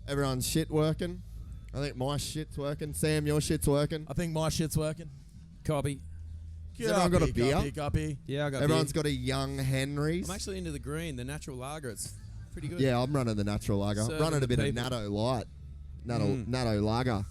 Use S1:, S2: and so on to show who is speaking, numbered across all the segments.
S1: Everyone's shit working. I think my shit's working. Sam, your shit's working.
S2: I think my shit's working.
S3: Copy.
S1: Has everyone got a beer?
S2: Copy.
S3: Yeah, I got
S1: Everyone's
S3: beer.
S1: got a Young Henry's.
S3: I'm actually into the green, the natural lager. It's pretty good.
S1: Yeah, I'm running the natural lager.
S3: Serving
S1: Running a
S3: the
S1: bit
S3: people.
S1: of Natto Light. Natto Lager.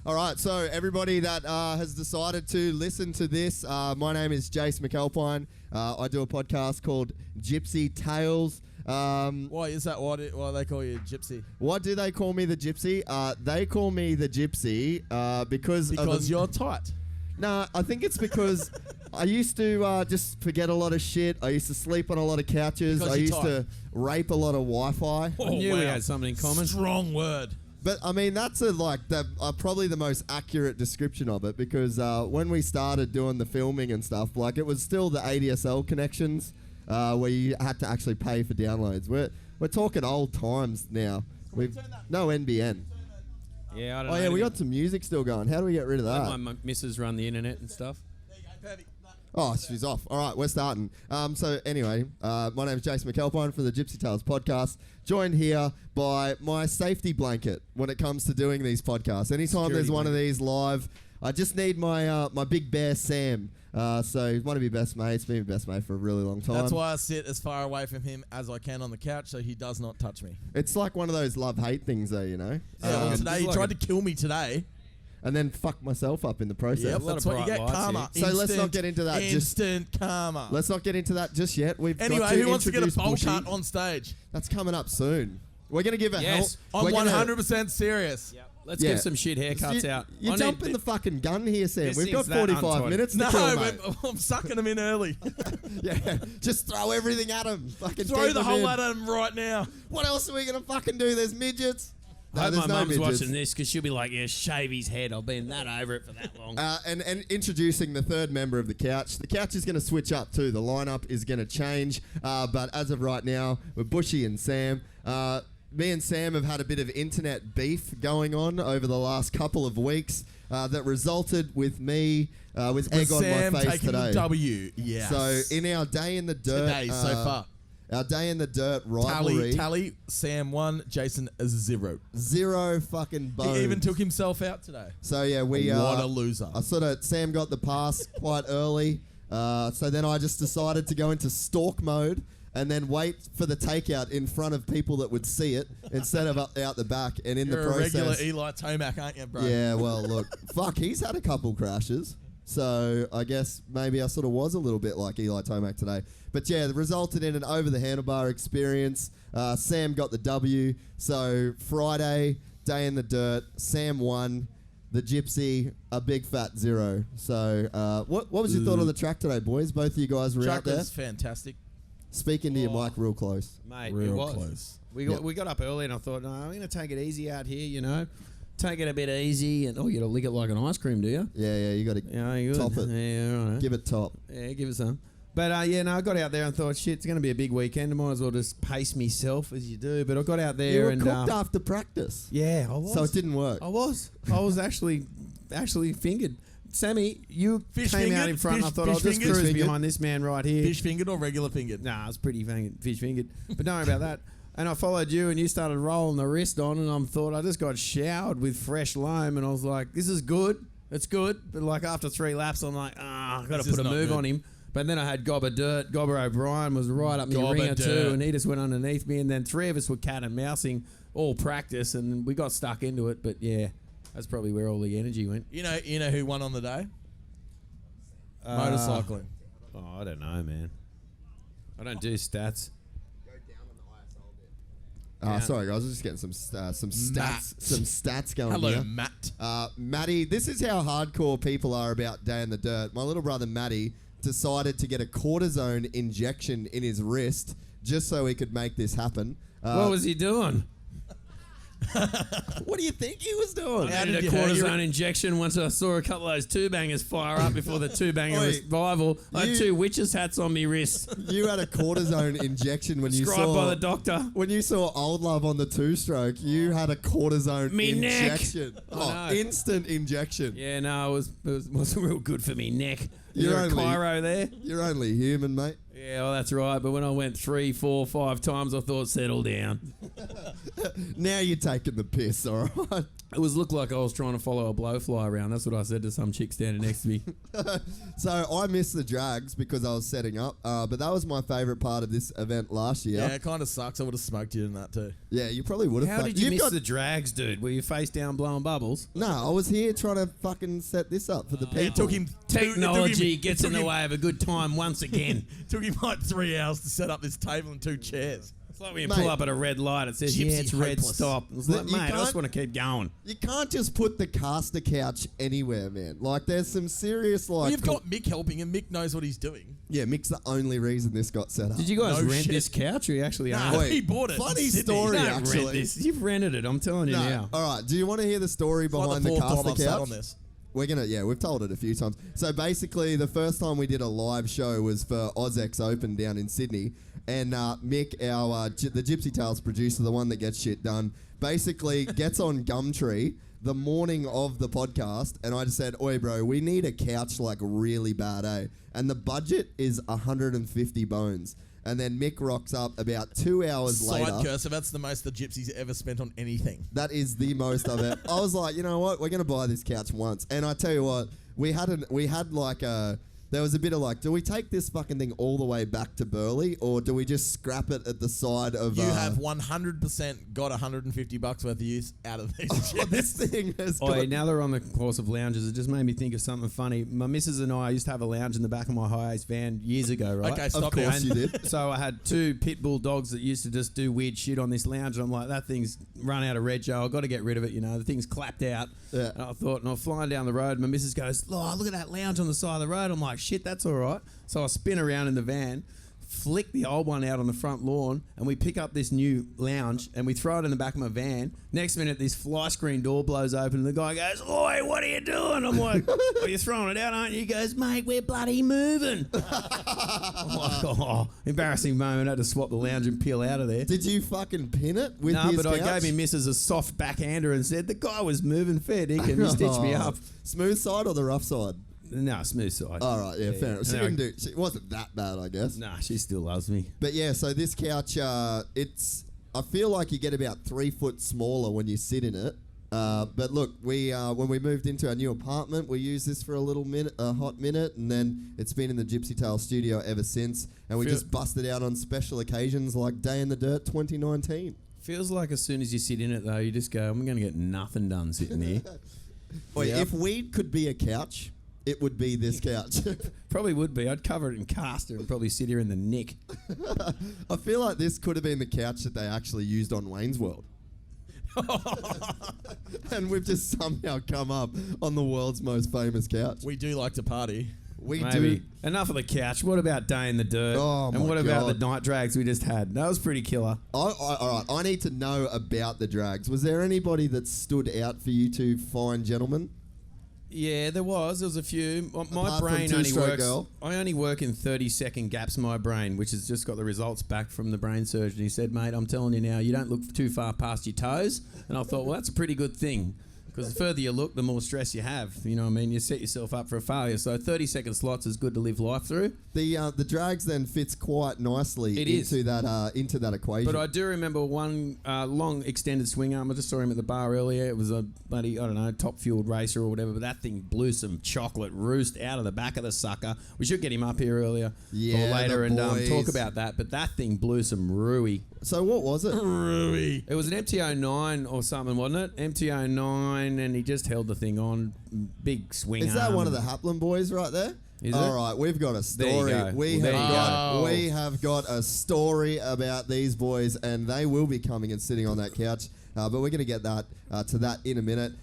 S1: All right, so everybody that has decided to listen to this, my name is Jace McAlpine. I do a podcast called Gypsy Tales.
S2: Why is that? Why they call you Gypsy?
S1: Why do they call me the Gypsy? They call me the Gypsy because
S2: you're tight.
S1: No, I think it's because I used to just forget a lot of shit. I used to sleep on a lot of couches.
S2: Because
S1: I
S2: you're
S1: used to
S2: tight.
S1: rape a lot of Wi-Fi.
S3: I knew we had something in common.
S2: Strong word.
S1: But I mean, that's probably the most accurate description of it because when we started doing the filming and stuff, like it was still the ADSL connections where you had to actually pay for downloads. We're talking old times now. We've no NBN.
S3: Yeah, I don't know.
S1: Oh yeah, we got some music still going. How do we get rid of that?
S3: Let my missus run the internet and stuff.
S2: There you go, perfect.
S1: Oh, she's off. All right, we're starting. So anyway, my name is Jason McAlpine from the Gypsy Tales podcast, joined here by my safety blanket when it comes to doing these podcasts. Anytime there's one of these live, I just need my my big bear Sam. So he's one of my best mates, been my best mate for a really long time.
S2: That's why I sit as far away from him as I can on the couch so he does not touch me.
S1: It's like one of those love-hate things though, you know?
S2: Yeah, well, today he tried to kill me today.
S1: And then fuck myself up in the process.
S2: Yep, that's what you get, karma.
S1: So let's not get into that.
S2: Instant karma.
S1: Let's not get into that just yet.
S2: Anyway, who wants to get a bowl cut on stage?
S1: That's coming up soon. We're going to give a
S3: Yes.
S2: I'm 100% serious.
S3: Yep. Let's get some shit haircuts out.
S1: You're jumping the fucking gun here, Sam.
S3: This
S1: We've got
S3: thing's that
S1: 45
S3: untidy.
S1: minutes to
S2: No,
S1: kill, mate.
S2: I'm sucking them in early.
S1: Yeah, just throw everything at him. Fucking
S2: Throw
S1: keep
S2: the
S1: them
S2: whole
S1: in.
S2: lot at him right now.
S1: What else are we going to fucking do? There's midgets.
S3: I hope
S1: there's
S3: my
S1: no
S3: mum's
S1: midgets.
S3: watching this because she'll be like, yeah, shave his head. I've been that over it for that long.
S1: And introducing the third member of the couch. The couch is going to switch up too. The lineup is going to change. But as of right now, we're Bushy and Sam. Me and Sam have had a bit of internet beef going on over the last couple of weeks that resulted with me with egg on
S2: Sam
S1: my face
S2: taking
S1: today.
S2: the W. Yes.
S1: So in our day in the dirt,
S2: Today so far.
S1: our day in the dirt rivalry,
S2: Tally. Sam 1, Jason 0.
S1: zero fucking bones.
S2: He even took himself out today.
S1: So yeah, we
S2: What a loser.
S1: Sam got the pass quite early. So then I just decided to go into stalk mode and then wait for the takeout in front of people that would see it instead of out the back. And in
S2: You're
S1: the process,
S2: a regular Eli Tomac, aren't you, bro?
S1: yeah, well, look, fuck, he's had a couple crashes. So I guess maybe I sort of was a little bit like Eli Tomac today. But yeah, it resulted in an over-the-handlebar experience. Sam got the W. So Friday, day in the dirt, Sam won. The Gypsy, a big fat 0. So what was your thought on the track today, boys? Both of you guys were
S2: Track
S1: out there.
S2: was fantastic.
S1: Speak into your mic real close.
S3: Mate,
S2: Real
S3: it was.
S2: close.
S3: We got up early and I thought, no, I'm going to take it easy out here, you know. Take it a bit easy. And you got to lick it like an ice cream, do you?
S1: Yeah, you got to
S3: Yeah, you
S1: top it.
S3: Yeah, all right.
S1: Give it top.
S3: Yeah, give it some. But I got out there and thought, shit, it's going to be a big weekend. I might as well just pace myself as you do. But I got out there
S1: You were
S3: and
S1: cooked after practice.
S3: yeah, I was.
S1: So it didn't work.
S3: I was actually fingered. Sammy, you
S2: Fish
S3: came out
S2: fingered?
S3: in front. And I
S2: Fish-
S3: thought
S2: fish
S3: I'll just
S2: fingered?
S3: cruise
S1: Fingered?
S3: behind this man right here.
S2: Fish fingered or regular fingered?
S3: Nah, it's pretty fish fingered. But don't worry about that. And I followed you, and you started rolling the wrist on, and I thought I just got showered with fresh loam, and I was like, "This is good. It's good." But like after 3 laps, I'm like, I've got
S2: This
S3: to put
S2: is
S3: a
S2: not
S3: move
S2: good.
S3: on him. But then I had Gobber Dirt. Gobber O'Brien was right up my
S2: Gobber
S3: ringer
S2: Dirt.
S3: too, and he just went underneath me. And then 3 of us were cat and mousing all practice, and we got stuck into it. But yeah, that's probably where all the energy went.
S2: You know who won on the day? Motorcycling.
S3: Oh, I don't know, man. I don't do stats.
S1: Sorry, guys. I was just getting some stats,
S2: Matt.
S1: some stats going
S2: Hello,
S1: here.
S2: Matt.
S1: Matty, this is how hardcore people are about Day in the Dirt. My little brother Matty decided to get a cortisone injection in his wrist just so he could make this happen.
S3: What was he doing?
S1: What do you think he was doing?
S2: How
S3: I
S2: did
S3: needed a
S2: you hurt your-
S3: cortisone injection once I saw a couple of those two bangers fire up before the two banger
S1: Oi,
S3: revival. I had
S1: you-
S3: 2 witches' hats on me wrists.
S1: You had a cortisone injection when you
S3: Prescribed
S1: saw
S3: by the doctor.
S1: when you saw Old Love on the 2-stroke. You had a cortisone
S3: Me neck.
S1: injection.
S3: I know.
S1: Instant injection.
S3: Yeah, no, it wasn't real good for me neck.
S1: You're
S3: You're a
S1: only-
S3: Cairo there.
S1: You're only human, mate.
S3: Yeah, well, that's right. But when I went 3, 4, 5 times, I thought, settle down.
S1: Now you're taking the piss, all right?
S3: It looked like I was trying to follow a blowfly around. That's what I said to some chick standing next to me.
S1: So I missed the drags because I was setting up, but that was my favourite part of this event last year.
S2: Yeah, it kind of sucks. I would have smoked you in that too.
S1: Yeah, you probably would have.
S3: How did you miss the drags, dude? Were you face down blowing bubbles?
S1: No, I was here trying to fucking set this up for the people.
S2: It took him
S3: Technology gets in the way of a good time once again.
S2: Took him like 3 hours to set up this table and 2 chairs.
S3: It's like when you
S1: Mate.
S3: pull up at a red light, it says,
S2: Gypsy
S3: yeah, it's red,
S2: hopeless.
S3: stop. It's
S1: But
S3: like,
S1: you
S3: mate, I just
S1: can't-
S3: want to keep going.
S1: You can't just put the Castor Couch anywhere, man. Like, there's some serious, like...
S2: Well, you've got Mick helping, and Mick knows what he's doing.
S1: Yeah, Mick's the only reason this got set up.
S3: Did you guys
S2: No
S3: rent
S2: shit.
S3: this couch or you actually own
S2: Nah,
S3: it?
S2: he bought it.
S1: Funny
S2: in Sydney.
S1: story,
S3: You don't
S1: actually.
S3: rent this. You've rented it, I'm telling you
S1: No.
S3: now.
S1: All right, do you want to hear the story
S2: It's like
S1: behind
S2: the
S1: the
S2: 4th time
S1: Castor
S2: I've sat
S1: Couch?
S2: on this.
S1: We've told it a few times. So basically, the first time we did a live show was for OzX Open down in Sydney, and Mick, the Gypsy Tales producer, the one that gets shit done, basically gets on Gumtree the morning of the podcast, and I just said, "Oi, bro, we need a couch like really bad, eh?" And the budget is 150 bones. And then Mick rocks up about 2 hours later.
S2: Side cursor, that's the most the Gypsies ever spent on anything.
S1: That is the most of it. I was like, you know what? We're going to buy this couch once. And I tell you what, there was a bit of like, do we take this fucking thing all the way back to Burleigh, or do we just scrap it at the side of...
S2: You have 100% got $150 worth of use out of these chairs.
S1: this thing has got...
S3: Oh, now they're on the course of lounges. It just made me think of something funny. My missus and I used to have a lounge in the back of my high-ace van years ago, right?
S2: Okay,
S1: Of
S2: stop now.
S1: course you did.
S3: So I had 2 pit bull dogs that used to just do weird shit on this lounge. And I'm like, that thing's run out of rego. I've got to get rid of it, you know. The thing's clapped out.
S1: Yeah.
S3: And I thought, and I'm flying down the road. My missus goes, oh, look at that lounge on the side of the road. I'm like, shit, that's all right. So I spin around in the van, flick the old one out on the front lawn, and we pick up this new lounge and we throw it in the back of my van. Next minute, this fly screen door blows open and the guy goes, oi, what are you doing? I'm like, well, you're throwing it out, aren't you? He goes, mate, we're bloody moving. I'm like, oh, embarrassing moment. I had to swap the lounge and peel out of there.
S1: Did you fucking pin it with
S3: No,
S1: his
S3: but I
S1: couch?
S3: gave him missus a soft backhander and said, the guy was moving fair dinkum. He stitched me up.
S1: Smooth side or the rough side?
S3: No, smooth side.
S1: All right, yeah, fair enough. She
S3: No.
S1: didn't do... It wasn't that bad, I guess.
S3: Nah, she still loves me.
S1: But yeah, so this couch, it's... I feel like you get about 3 foot smaller when you sit in it. But look, when we moved into our new apartment, we used this for a hot minute, and then it's been in the Gypsy Tale studio ever since. And we just busted out on special occasions like Day in the Dirt 2019.
S3: Feels like as soon as you sit in it, though, you just go, I'm going to get nothing done sitting here.
S1: Wait,
S3: Yep.
S1: if weed could be a couch, it would be this couch.
S3: Probably would be. I'd cover it in Castor and probably sit here in the nick.
S1: I feel like this could have been the couch that they actually used on Wayne's World. And we've just somehow come up on the world's most famous couch.
S2: We do like to party.
S1: We
S3: Maybe.
S1: do.
S3: Enough of the couch. What about Day in the Dirt?
S1: Oh,
S3: and
S1: my
S3: what about
S1: God.
S3: the night drags we just had? That was pretty killer.
S1: All right, I need to know about the drags. Was there anybody that stood out for you two fine gentlemen?
S3: Yeah, there was. There was a few. My
S1: Apart from
S3: brain only
S1: Two-Stroke
S3: works.
S1: Girl.
S3: I only work in 30-second gaps, my brain, which has just got the results back from the brain surgeon. He said, mate, I'm telling you now, you don't look too far past your toes. And I thought, well, that's a pretty good thing. Because the further you look, the more stress you have. You know what I mean? You set yourself up for a failure. So 30-second slots is good to live life through.
S1: The drags then fits quite nicely
S3: It is.
S1: into that equation.
S3: But I do remember one long extended swing arm. I just saw him at the bar earlier. It was a bloody, I don't know, top-fueled racer or whatever. But that thing blew some chocolate roost out of the back of the sucker. We should get him up here earlier
S1: Yeah,
S3: or later
S1: the
S3: and
S1: boys.
S3: talk about that. But that thing blew some rooey.
S1: So what was it?
S2: Rui.
S3: It was an MT-09 or something, wasn't it? MT-09, and he just held the thing on. Big swing
S1: Is that
S3: arm.
S1: one of the Haplin boys right there?
S3: Is
S1: All
S3: it?
S1: right, we've got a
S3: There you
S1: story.
S3: go.
S1: We
S3: Well,
S1: have
S3: there you
S1: got
S2: go.
S1: we have got a story about these boys, and they will be coming and sitting on that couch. But we're going to get that to that in a minute.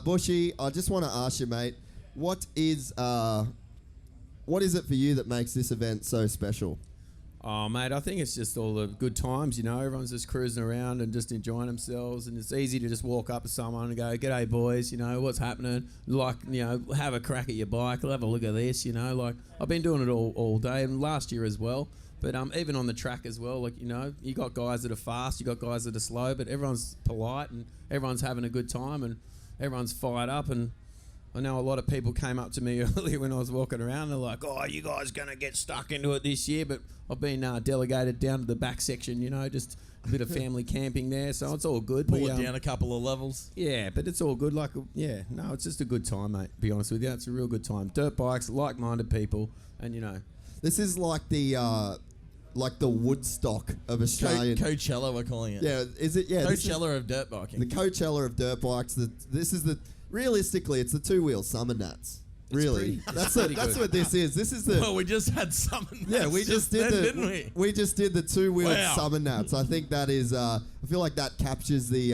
S1: Bushy, I just want to ask you, mate, what is it for you that makes this event so special?
S3: Oh, mate, I think it's just all the good times, you know. Everyone's just cruising around and just enjoying themselves, and it's easy to just walk up to someone and go, "G'day, boys, you know, what's happening?" Like, you know, have a crack at your bike, have a look at this, you know. Like, I've been doing it all day, and last year as well. But even on the track as well, like, you know, you got guys that are fast, you got guys that are slow, but everyone's polite and everyone's having a good time and everyone's fired up. And I know a lot of people came up to me earlier when I was walking around. They're like, "Oh, you guys going to get stuck into it this year?" But I've been delegated down to the back section, you know, just a bit of family camping there. So it's all good.
S2: Pull it down a couple of levels.
S3: Yeah, but it's all good. Like, yeah, no, it's just a good time, mate, to be honest with you. It's a real good time. Dirt bikes, like-minded people, and, you know.
S1: This is like the Woodstock of Australian.
S2: Coachella, we're calling it.
S1: Yeah, is it? Yeah,
S2: Coachella of dirt biking.
S1: The Coachella of dirt bikes. Realistically, it's the two-wheel summer nats. Really, that's what this is. This is the.
S2: Well, we just had summer nats.
S1: Yeah, we just did
S2: didn't we?
S1: We just did the two-wheel
S2: Wow.
S1: summer nats. I think that is. I feel like that captures the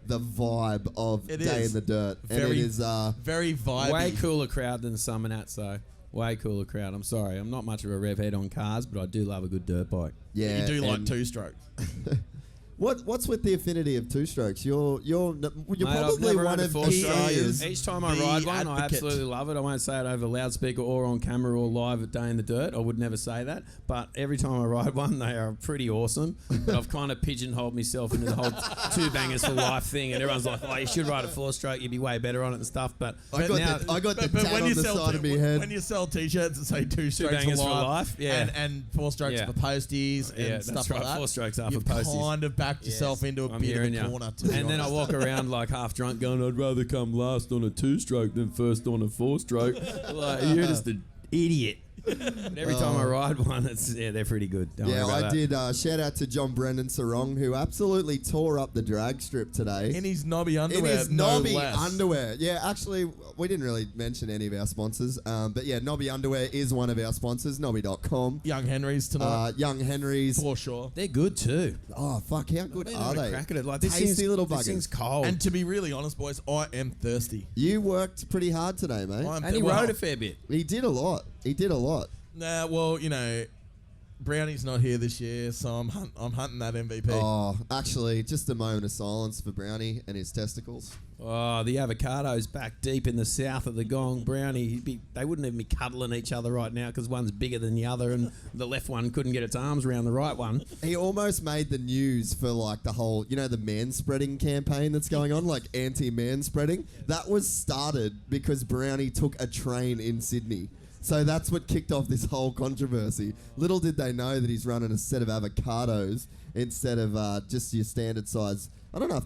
S1: vibe of
S2: It
S1: Day
S2: is.
S1: in the Dirt, and
S2: Very-
S1: it is.
S2: Very vibey.
S3: Way cooler crowd than Summer Nats, though. Way cooler crowd. I'm sorry. I'm not much of a rev head on cars, but I do love a good dirt bike.
S1: Yeah,
S2: You do like
S1: and
S2: two-stroke.
S1: What's with the affinity of two strokes? You're
S3: Mate, I've
S1: probably
S3: never
S1: one
S3: owned a
S1: of
S3: four
S1: Australia's.
S3: stroke. Each time I
S2: the
S3: ride one, I
S2: advocate.
S3: absolutely love it. I won't say it over loudspeaker or on camera or live at Day in the Dirt. I would never say that. But every time I ride one, they are pretty awesome. But I've kind of pigeonholed myself into the whole two bangers for life thing. And everyone's like, "Oh, you should ride a four-stroke. You'd be way better on it and stuff." But
S1: I got the tat on the side of my head.
S2: when you sell t-shirts that say two strokes
S3: bangers
S2: for
S3: for
S2: life,
S3: life, yeah.
S2: and four strokes
S3: Yeah.
S2: for posties and
S3: Yeah,
S2: stuff
S3: that's
S2: like
S3: right,
S2: that,
S3: 4 strokes are for
S2: you've
S3: posties.
S2: kind of backed yourself into a
S3: I'm
S2: bit of
S3: hearing
S2: a
S3: ya.
S2: corner. To be
S3: And then I
S2: honest.
S3: walk around like half drunk going, "I'd rather come last on a two-stroke than first on a four-stroke." Like, you're just an idiot. But every time I ride one, they're pretty good. Don't worry about
S1: I
S3: that.
S1: did. Shout out to John Brendan Sarong, who absolutely tore up the drag strip today.
S2: in his knobby
S1: In
S2: underwear,
S1: his
S2: no
S1: Nobby
S2: less.
S1: underwear. Yeah, actually, we didn't really mention any of our sponsors. But yeah, Nobby Underwear is one of our sponsors, nobby.com.
S2: Young Henry's tonight,
S1: Young Henry's.
S2: for sure.
S3: They're good too.
S1: Oh, fuck, how good are they?
S3: Crack at it. Like, this
S1: Tasty
S3: thing's,
S1: little
S3: this
S1: buggers.
S3: thing's cold.
S2: And to be really honest, boys, I am thirsty.
S1: You worked pretty hard today, mate.
S3: And he rode a fair bit.
S1: He did a lot.
S2: Nah, well, you know, Brownie's not here this year, so I'm hunting that MVP.
S1: Oh, actually, just a moment of silence for Brownie and his testicles.
S3: Oh, the avocado's back deep in the south of the Gong. Brownie, they wouldn't even be cuddling each other right now because one's bigger than the other and the left one couldn't get its arms around the right one.
S1: He almost made the news for like the whole, the man-spreading campaign that's going on, like anti-man-spreading. That was started because Brownie took a train in Sydney. So that's what kicked off this whole controversy. Little did they know that he's running a set of avocados instead of just your standard size. I don't know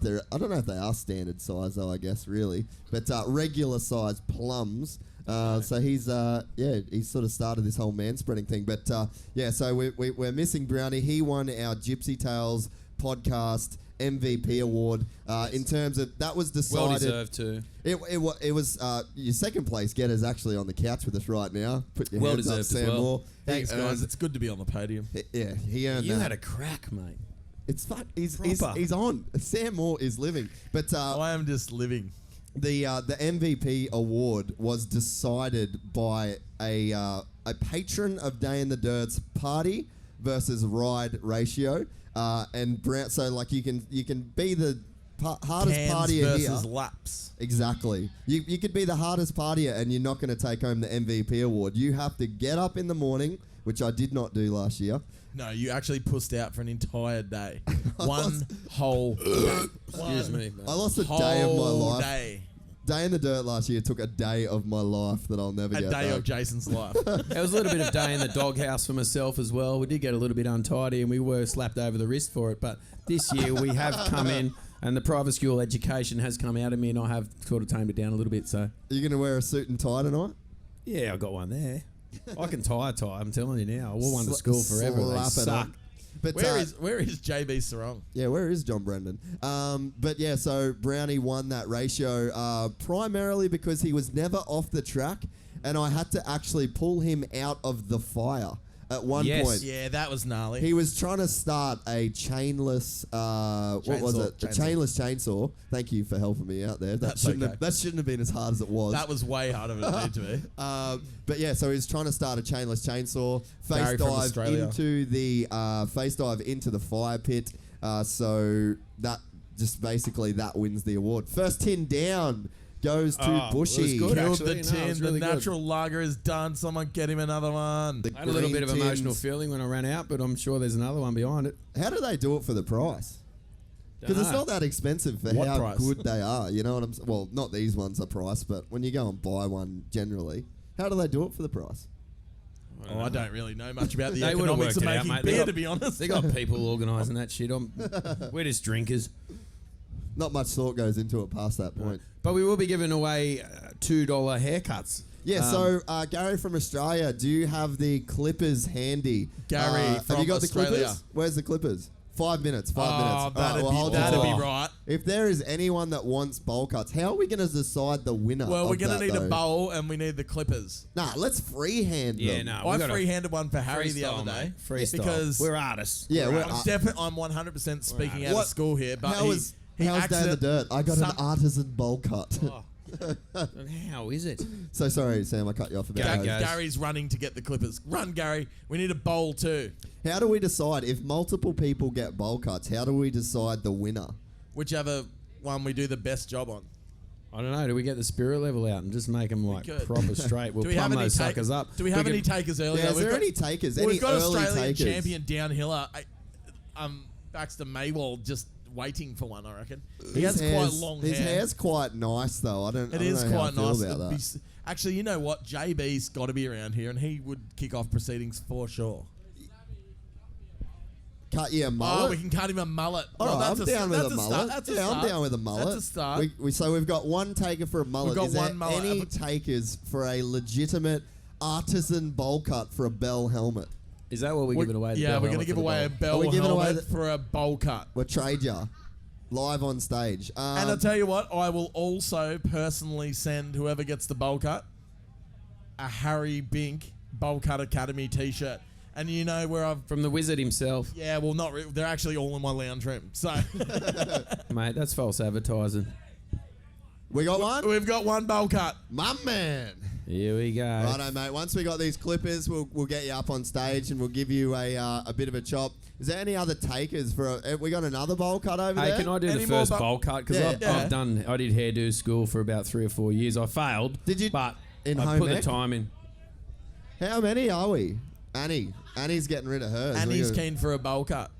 S1: if they are standard size though. I guess really, but regular size plums. So he's sort of started this whole man-spreading thing. But so we're missing Brownie. He won our Gypsy Tales podcast MVP award. In terms of that was decided.
S3: Well deserved too.
S1: It was your second place getter's actually on the couch with us right now. Put your
S3: Well
S1: hands up,
S3: deserved as
S1: Sam
S3: well.
S1: Moore.
S2: Thanks,
S1: He
S2: guys.
S1: earned-
S2: It's good to be on the podium.
S1: Yeah, he earned
S3: You
S1: that.
S3: had a crack, mate.
S1: It's fun. He's
S3: Proper.
S1: on. Sam Moore is living. But
S2: I am just living.
S1: the MVP award was decided by a patron of Day in the Dirt's party versus ride ratio. And Brown, so like you can be the hardest
S2: Cans
S1: partier here.
S2: versus laps.
S1: Exactly. You could be the hardest partier and you're not going to take home the MVP award. You have to get up in the morning, which I did not do last year.
S2: No, you actually pussed out for an entire day. One whole day.
S3: Excuse me, mate.
S1: I lost a day of my
S2: Whole
S1: life.
S2: day.
S1: Day in the Dirt last year took a day of my life that I'll never
S2: A
S1: get
S2: day
S1: back.
S2: of Jason's life.
S3: There was a little bit of day in the doghouse for myself as well. We did get a little bit untidy and we were slapped over the wrist for it. But this year we have come in and the private school education has come out of me and I have sort of tamed it down a little bit. So,
S1: Are you going to wear a suit and tie tonight?
S3: yeah, I got one there. I can tie a tie, I'm telling you now. I wore one to
S1: Sla-
S3: school forever. They
S1: slap it
S3: suck.
S1: on. But
S2: Where is JB Sarong?
S1: yeah, where is John Brendan? But yeah, so Brownie won that ratio primarily because he was never off the track, and I had to actually pull him out of the fire at one point.
S2: Yeah, that was gnarly.
S1: He was trying to start a chainless, what was it? A chainless chainsaw. Thank you for helping me out there. That shouldn't have been as hard as it was.
S2: That was way harder than it needed to be.
S1: But yeah, so he was trying to start a chainless chainsaw.
S2: Gary from Australia.
S1: Face dive into the fire pit. So that just basically that wins the award. First tin down goes to Bushy.
S3: Good,
S2: Killed
S3: actually.
S2: the tin.
S3: Really
S2: the natural lager is done. Someone get him another one.
S3: I had a little bit of emotional feeling when I ran out, but I'm sure there's another one behind it.
S1: How do they do it for the price? Because it's not that expensive for
S2: What
S1: how
S2: price?
S1: good they are. You know what I'm saying? Well, not these ones are price, but when you go and buy one generally, how do they do it for the price?
S2: I don't really know much about the
S3: They would've
S2: economics of
S3: worked it out,
S2: making
S3: mate.
S2: beer, to be honest.
S3: They got people organising that shit. We're just drinkers.
S1: Not much thought goes into it past that point.
S3: But we will be giving away $2 haircuts.
S1: Yeah, so Gary from Australia, do you have the clippers handy?
S2: Gary
S1: have
S2: from
S1: you got the
S2: Australia.
S1: clippers? Where's the clippers? 5 minutes. 5 minutes.
S2: That'd,
S1: Hold
S2: be
S1: on.
S2: right.
S1: If there is anyone that wants bowl cuts, how are we going to decide the winner?
S2: Well, we're
S1: going to
S2: need a bowl and we need the clippers.
S1: Nah, let's freehand them.
S2: I freehanded one for Harry the other day.
S3: Freestyle.
S2: Because
S3: we're artists.
S1: Yeah,
S2: I'm 100% speaking out of school here. But
S1: how's Down the Dirt? I got an artisan bowl cut.
S3: How is it?
S1: So sorry, Sam, I cut you off about that.
S2: Gary's running to get the clippers. Run, Gary. We need a bowl too.
S1: How do we decide if multiple people get bowl cuts? How do we decide the winner?
S2: Whichever one we do the best job on.
S3: I don't know. Do we get the spirit level out and just make them like proper straight? We'll plumb those suckers up.
S2: Do we have any takers earlier?
S1: Yeah, is there any takers? Any
S2: we've got
S1: early
S2: Australian
S1: takers?
S2: champion downhiller. Baxter Maywald just waiting for one, I reckon. He has quite long hair.
S1: His hair's quite nice, though. I don't know how I feel about that.
S2: Actually, you know what? JB's got to be around here, and he would kick off proceedings for sure.
S1: Cut you a mullet?
S2: Oh, we can cut him a mullet.
S1: All right, I'm down with a mullet.
S2: I'm
S1: down with a mullet.
S2: That's a start.
S1: So we've got one taker for a mullet.
S2: We've got
S1: Is there
S2: one mullet.
S1: any takers for a legitimate artisan bowl cut for a Bell helmet?
S3: Is that what we're giving away?
S2: Yeah, we're going to give away a Bell helmet for a bowl cut.
S1: We'll trade ya live on stage.
S2: And I'll tell you what, I will also personally send whoever gets the bowl cut a Harry Bink Bowl Cut Academy t-shirt. And you know where I've...
S3: From the wizard himself.
S2: Yeah, well, not they're actually all in my lounge room. So...
S3: Mate, that's false advertising.
S1: We got one?
S2: We've got one bowl cut.
S1: My man.
S3: Here we go.
S1: Righto, mate. Once we got these clippers, we'll get you up on stage and we'll give you a bit of a chop. Is there any other takers for? We got another bowl cut over there.
S3: Hey, can I do the first bowl cut? Because I did hairdo school for about 3 or 4 years. I failed.
S1: Did you?
S3: But
S1: in
S3: I
S1: home
S3: put
S1: ec?
S3: the time in.
S1: How many are we? Annie's getting rid of hers.
S2: Annie's keen for a bowl cut.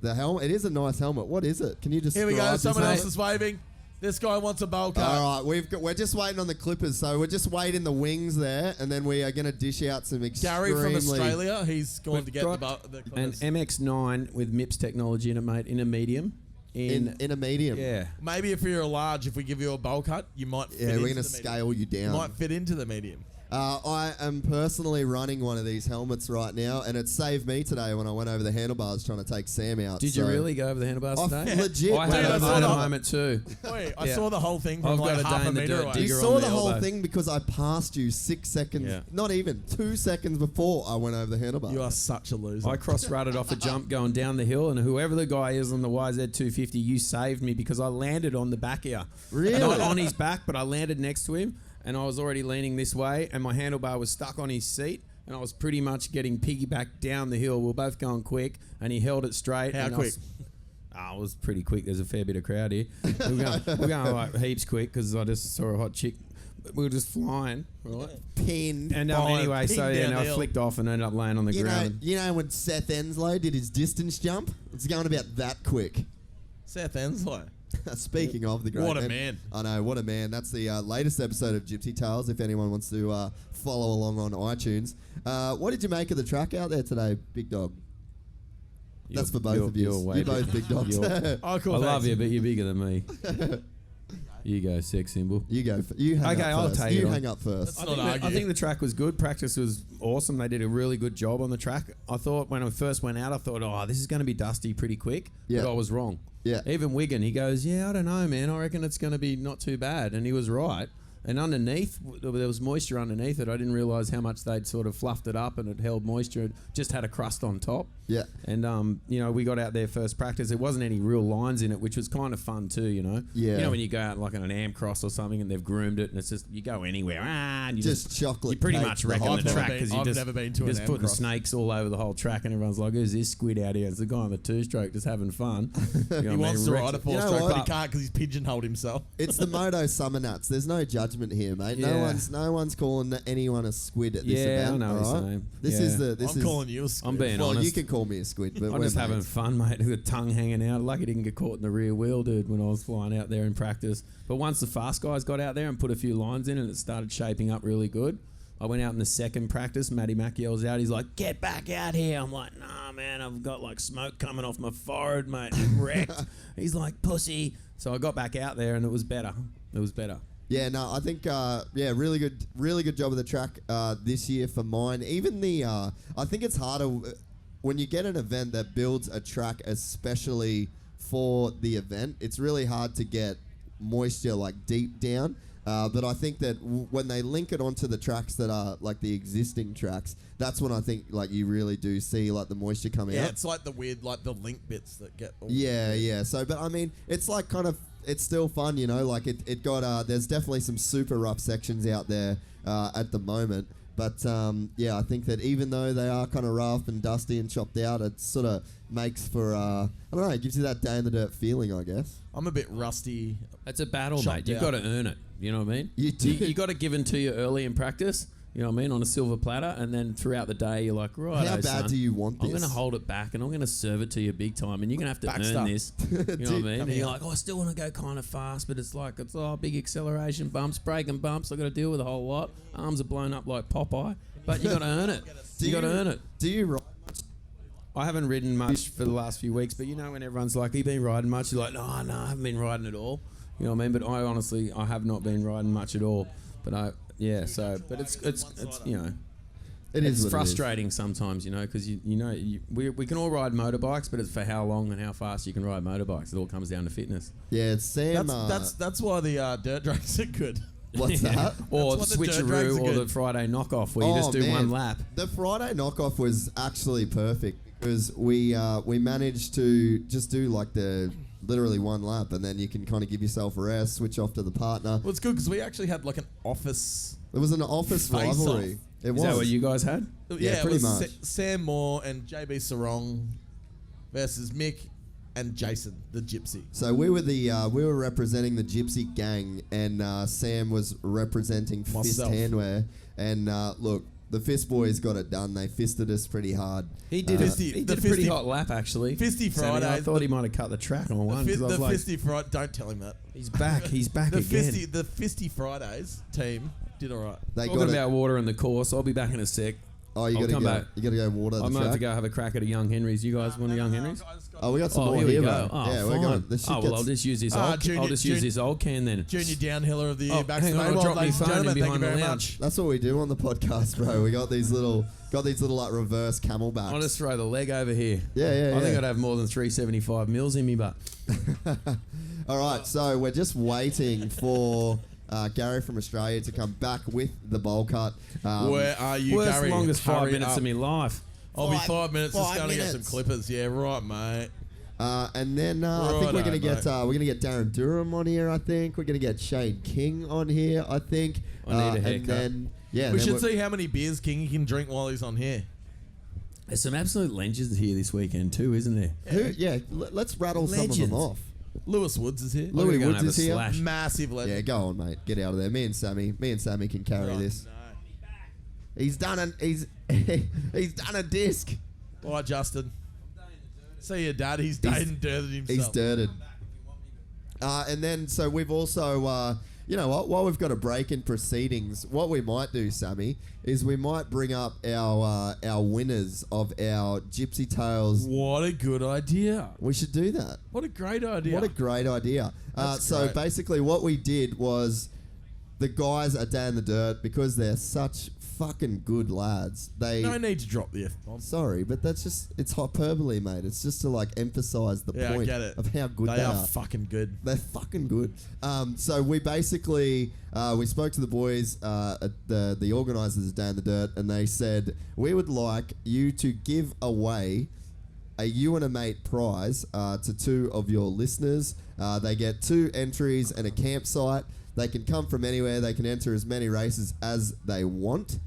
S1: The helmet. It is a nice helmet. What is it? Can you just?
S2: Here we go. Someone else is waving. This guy wants a bowl cut.
S1: All right, we're just waiting on the clippers, so we're just waiting the wings there, and then we are going to dish out some extremely...
S2: Gary from Australia, he's going to get the clippers.
S3: An MX-9 with MIPS technology in it, mate, in a medium.
S1: In a medium.
S3: Yeah.
S2: Maybe if you're a large, if we give you a bowl cut, you might fit into the medium.
S1: We're going to scale you down.
S2: You might fit into the medium.
S1: I am personally running one of these helmets right now, and it saved me today when I went over the handlebars trying to take Sam out.
S3: Did you really go over the handlebars today?
S1: Legit.
S3: I had a moment too.
S2: Wait, I saw the whole thing from
S3: I've
S2: like
S3: got a
S2: half
S3: day
S2: a
S3: in the
S2: metre
S3: dirt
S2: away.
S3: digger.
S1: You saw the whole thing because I passed you 6 seconds, not even 2 seconds before I went over the handlebars.
S2: You are such a loser.
S3: I cross-rutted off a jump going down the hill, and whoever the guy is on the YZ250, you saved me because I landed on the back ear.
S1: Really?
S3: Not on his back, but I landed next to him, and I was already leaning this way, and my handlebar was stuck on his seat, and I was pretty much getting piggybacked down the hill. We were both going quick, and he held it straight.
S2: How quick?
S3: I was pretty quick. There's a fair bit of crowd here. We're going like heaps quick because I just saw a hot chick. We were just flying, right?
S1: Pinned.
S3: And anyway, so I flicked off and ended up laying on the ground.
S1: You know when Seth Enslow did his distance jump? It's going about that quick.
S2: Seth Enslow.
S1: Speaking of the great
S2: What a man.
S1: I know, what a man. That's the latest episode of Gypsy Tales, if anyone wants to follow along on iTunes. What did you make of the track out there today, Big Dog? That's for both of you. You're both big dogs.
S2: Oh, cool.
S3: I love you, but you're bigger than me. You go, sex symbol.
S1: You go. You hang up
S3: I'll
S1: first.
S3: take
S1: You
S3: it
S1: hang up first.
S3: I think the track was good. Practice was awesome. They did a really good job on the track. I thought when I first went out, I thought, oh, this is going to be dusty pretty quick.
S1: Yeah.
S3: But I was wrong.
S1: Yeah.
S3: Even Wigan, he goes, yeah, I don't know, man. I reckon it's going to be not too bad. And he was right. And underneath, there was moisture underneath it. I didn't realise how much they'd sort of fluffed it up and it held moisture. It just had a crust on top.
S1: Yeah.
S3: And, we got out there first practice. There wasn't any real lines in it, which was kind of fun too,
S1: Yeah.
S3: You know, when you go out like on an am cross or something and they've groomed it and it's just, you go anywhere. And you
S1: Just chocolate.
S3: You pretty
S1: cake
S3: much
S1: the
S3: wreck
S1: whole
S3: on the
S1: time.
S3: track because
S2: I've never been to an
S3: just
S2: am
S3: putting
S2: cross.
S3: snakes all over the whole track and everyone's like, who's this squid out here? It's the guy on the two-stroke just having fun. You know
S2: He wants to ride a
S1: You know
S2: four-stroke,
S1: what?
S2: but he can't because he's pigeonholed himself.
S1: It's the Moto Summer Nuts. There's no judgment here, mate.
S3: Yeah.
S1: No one's calling anyone a squid at this event.
S3: I know what
S1: all
S3: you're
S1: right?
S3: saying.
S1: This
S3: Yeah.
S1: is the. This
S2: I'm
S1: is,
S2: calling you a squid.
S3: I'm being
S1: well,
S3: honest.
S1: you can call me a squid, but
S3: I'm
S1: we're
S3: just having
S1: mates.
S3: fun, mate. The tongue hanging out. Lucky didn't get caught in the rear wheel, dude, when I was flying out there in practice. But once the fast guys got out there and put a few lines in and it started shaping up really good, I went out in the second practice. Matty Mack yells out, he's like, get back out here. I'm like, nah, man, I've got like smoke coming off my forehead, mate. I'm wrecked. He's like, pussy. So I got back out there and it was better. It was better.
S1: Yeah, no, I think really good job of the track this year for mine. Even I think it's harder when you get an event that builds a track especially for the event. It's really hard to get moisture like deep down. But I think that when they link it onto the tracks that are like the existing tracks, that's when I think like you really do see like the moisture coming out.
S2: Yeah, it's like the weird, like the link bits that get.
S1: Yeah. So, but I mean, it's like kind of, it's still fun, you know. Like it got. There's definitely some super rough sections out there at the moment. But yeah, I think that even though they are kind of rough and dusty and chopped out, it sort of makes for I don't know. It gives you that day in the dirt feeling, I guess.
S2: I'm a bit rusty.
S3: It's a battle,
S2: Chopped
S3: mate. You've
S2: out.
S3: got to earn it. You know what I mean?
S1: You do.
S3: You got to give in to you early in practice. You know what I mean? On a silver platter, and then throughout the day, you're like, right,
S1: How bad do you want this?
S3: I'm going to hold it back, and I'm going to serve it to you big time, and you're going to have to
S2: Backstar.
S3: earn this. You know what I
S1: Dude,
S3: mean?
S2: come
S3: And you're
S2: here.
S3: like, I still want to go kind of fast, but it's like, big acceleration bumps, braking bumps. I got to deal with a whole lot. Arms are blown up like Popeye, but you got to earn it. You got to earn it.
S1: Do you ride?
S3: I haven't ridden much for the last few weeks, but you know when everyone's like, you been riding much? You're like, no, I haven't been riding at all. You know what I mean? But I honestly, I have not been riding much at all. But but it's you know,
S1: It is
S3: it's
S1: what it
S3: frustrating sometimes, you know, because we can all ride motorbikes, but it's for how long and how fast you can ride motorbikes. It all comes down to fitness.
S1: is. Yeah, it's Sam.
S2: That's why the dirt drags are good.
S1: What's that?
S3: Or
S2: That's what the dirt drags
S3: switcheroo
S2: are
S3: or the
S2: good.
S3: Friday knockoff where you just do
S1: man.
S3: one lap.
S1: The Friday knockoff was actually perfect because we managed to just do like literally one lap, and then you can kind of give yourself a rest, switch off to the partner.
S2: Well, it's good because we actually had like an office.
S1: It was an office
S2: Face
S1: rivalry.
S2: off.
S1: It
S3: Is
S1: was.
S3: that what you guys had?
S1: Yeah,
S2: it
S1: pretty
S2: was
S1: much.
S2: Sam Moore and JB Sarong versus Mick and Jason, the Gypsy.
S1: So we were representing the Gypsy Gang, and Sam was representing Fist
S2: Myself.
S1: Handwear. And look, the Fist boys got it done. They fisted us pretty hard.
S3: He did.
S2: Fisty-
S3: He
S2: the
S3: did a pretty
S2: Fisty-
S3: hot lap actually.
S2: Fisty
S3: Sammy, I
S2: Fridays,
S3: thought he might have cut the track on one. 'cause I was
S2: The
S3: like,
S2: Fisty Friday. Don't tell him that.
S3: he's back. He's back
S2: The
S3: again.
S2: Fisty Fridays team did all right.
S1: They
S3: Talking
S1: got it.
S3: about water in the course, I'll be back in a sec.
S1: Oh, you
S3: I'll
S1: got to
S3: come
S1: go.
S3: back.
S1: You got to go water the
S3: I might have to
S1: track.
S3: go have a crack at a Young Henry's. You guys want a Young Henry's?
S1: Oh, we got some
S3: Oh,
S1: more
S3: here we
S1: here,
S3: go.
S1: bro.
S3: Oh,
S1: Yeah, we're
S3: fine.
S1: going. This shit
S3: Oh, well, I'll
S1: gets-
S3: just use this
S2: Ah,
S3: old.
S2: junior-
S3: I'll just use
S2: junior-
S3: this old can then.
S2: Junior downhiller of the year.
S3: Oh,
S2: Back
S3: hang on, I
S2: well,
S3: dropped my
S2: ladies and
S3: phone in
S2: gentlemen, thank you
S3: behind the
S2: very
S3: lounge.
S2: much.
S1: That's what we do on the podcast, bro. We got these little like reverse camelbacks.
S3: I'll just throw the leg over here.
S1: Yeah.
S3: I think I'd have more than 375 mils in me, but
S1: All right, so we're just waiting for Gary from Australia to come back with the bowl cut.
S2: Where are you,
S3: worst
S2: Gary?
S3: longest 5
S2: Hurry
S3: minutes
S2: up.
S3: of my life.
S2: I'll be 5 minutes. Just
S1: 5
S2: going to get some
S1: minutes.
S2: clippers. Yeah, right, mate.
S1: And then I think we're
S2: Righto,
S1: gonna get Darren Durham on here. I think we're gonna get Shane King on here. I think.
S3: I need a
S1: And
S3: haircut.
S1: then
S2: We should see how many beers King can drink while he's on here.
S3: There's some absolute legends here this weekend too, isn't there?
S1: Let's rattle some of
S3: Legends.
S1: them off.
S2: Lewis Woods is here.
S1: Louis
S3: We're gonna
S1: Woods
S3: have a
S1: is here.
S3: slash.
S2: Massive legend.
S1: Yeah, go on, mate. Get out of there. Me and Sammy can carry
S2: Oh,
S1: this.
S2: no.
S1: He's done a disc.
S2: Bye, Justin. See your dad. He's dating dirted himself.
S1: He's dirted. And then, so we've also, you know what? While we've got a break in proceedings, what we might do, Sammy, is we might bring up our winners of our Gypsy Tales.
S2: What a good idea.
S1: We should do that.
S2: What a great idea.
S1: What a great idea.
S2: That's
S1: So
S2: great.
S1: basically what we did was the guys at Day in the Dirt, because they're such fucking good lads. They
S2: No need to drop the F-bomb.
S1: Sorry, but that's just, it's hyperbole, mate. It's just to like emphasize the
S2: Yeah, I
S1: point
S2: get it.
S1: of how good
S2: They
S1: they
S2: are
S1: are.
S2: fucking good.
S1: They're fucking good. So we basically we spoke to the boys at the organisers of Day in the Dirt, and they said we would like you to give away a You and a Mate prize to 2 of your listeners. They get 2 entries and a campsite. They can come from anywhere. They can enter as many races as they want.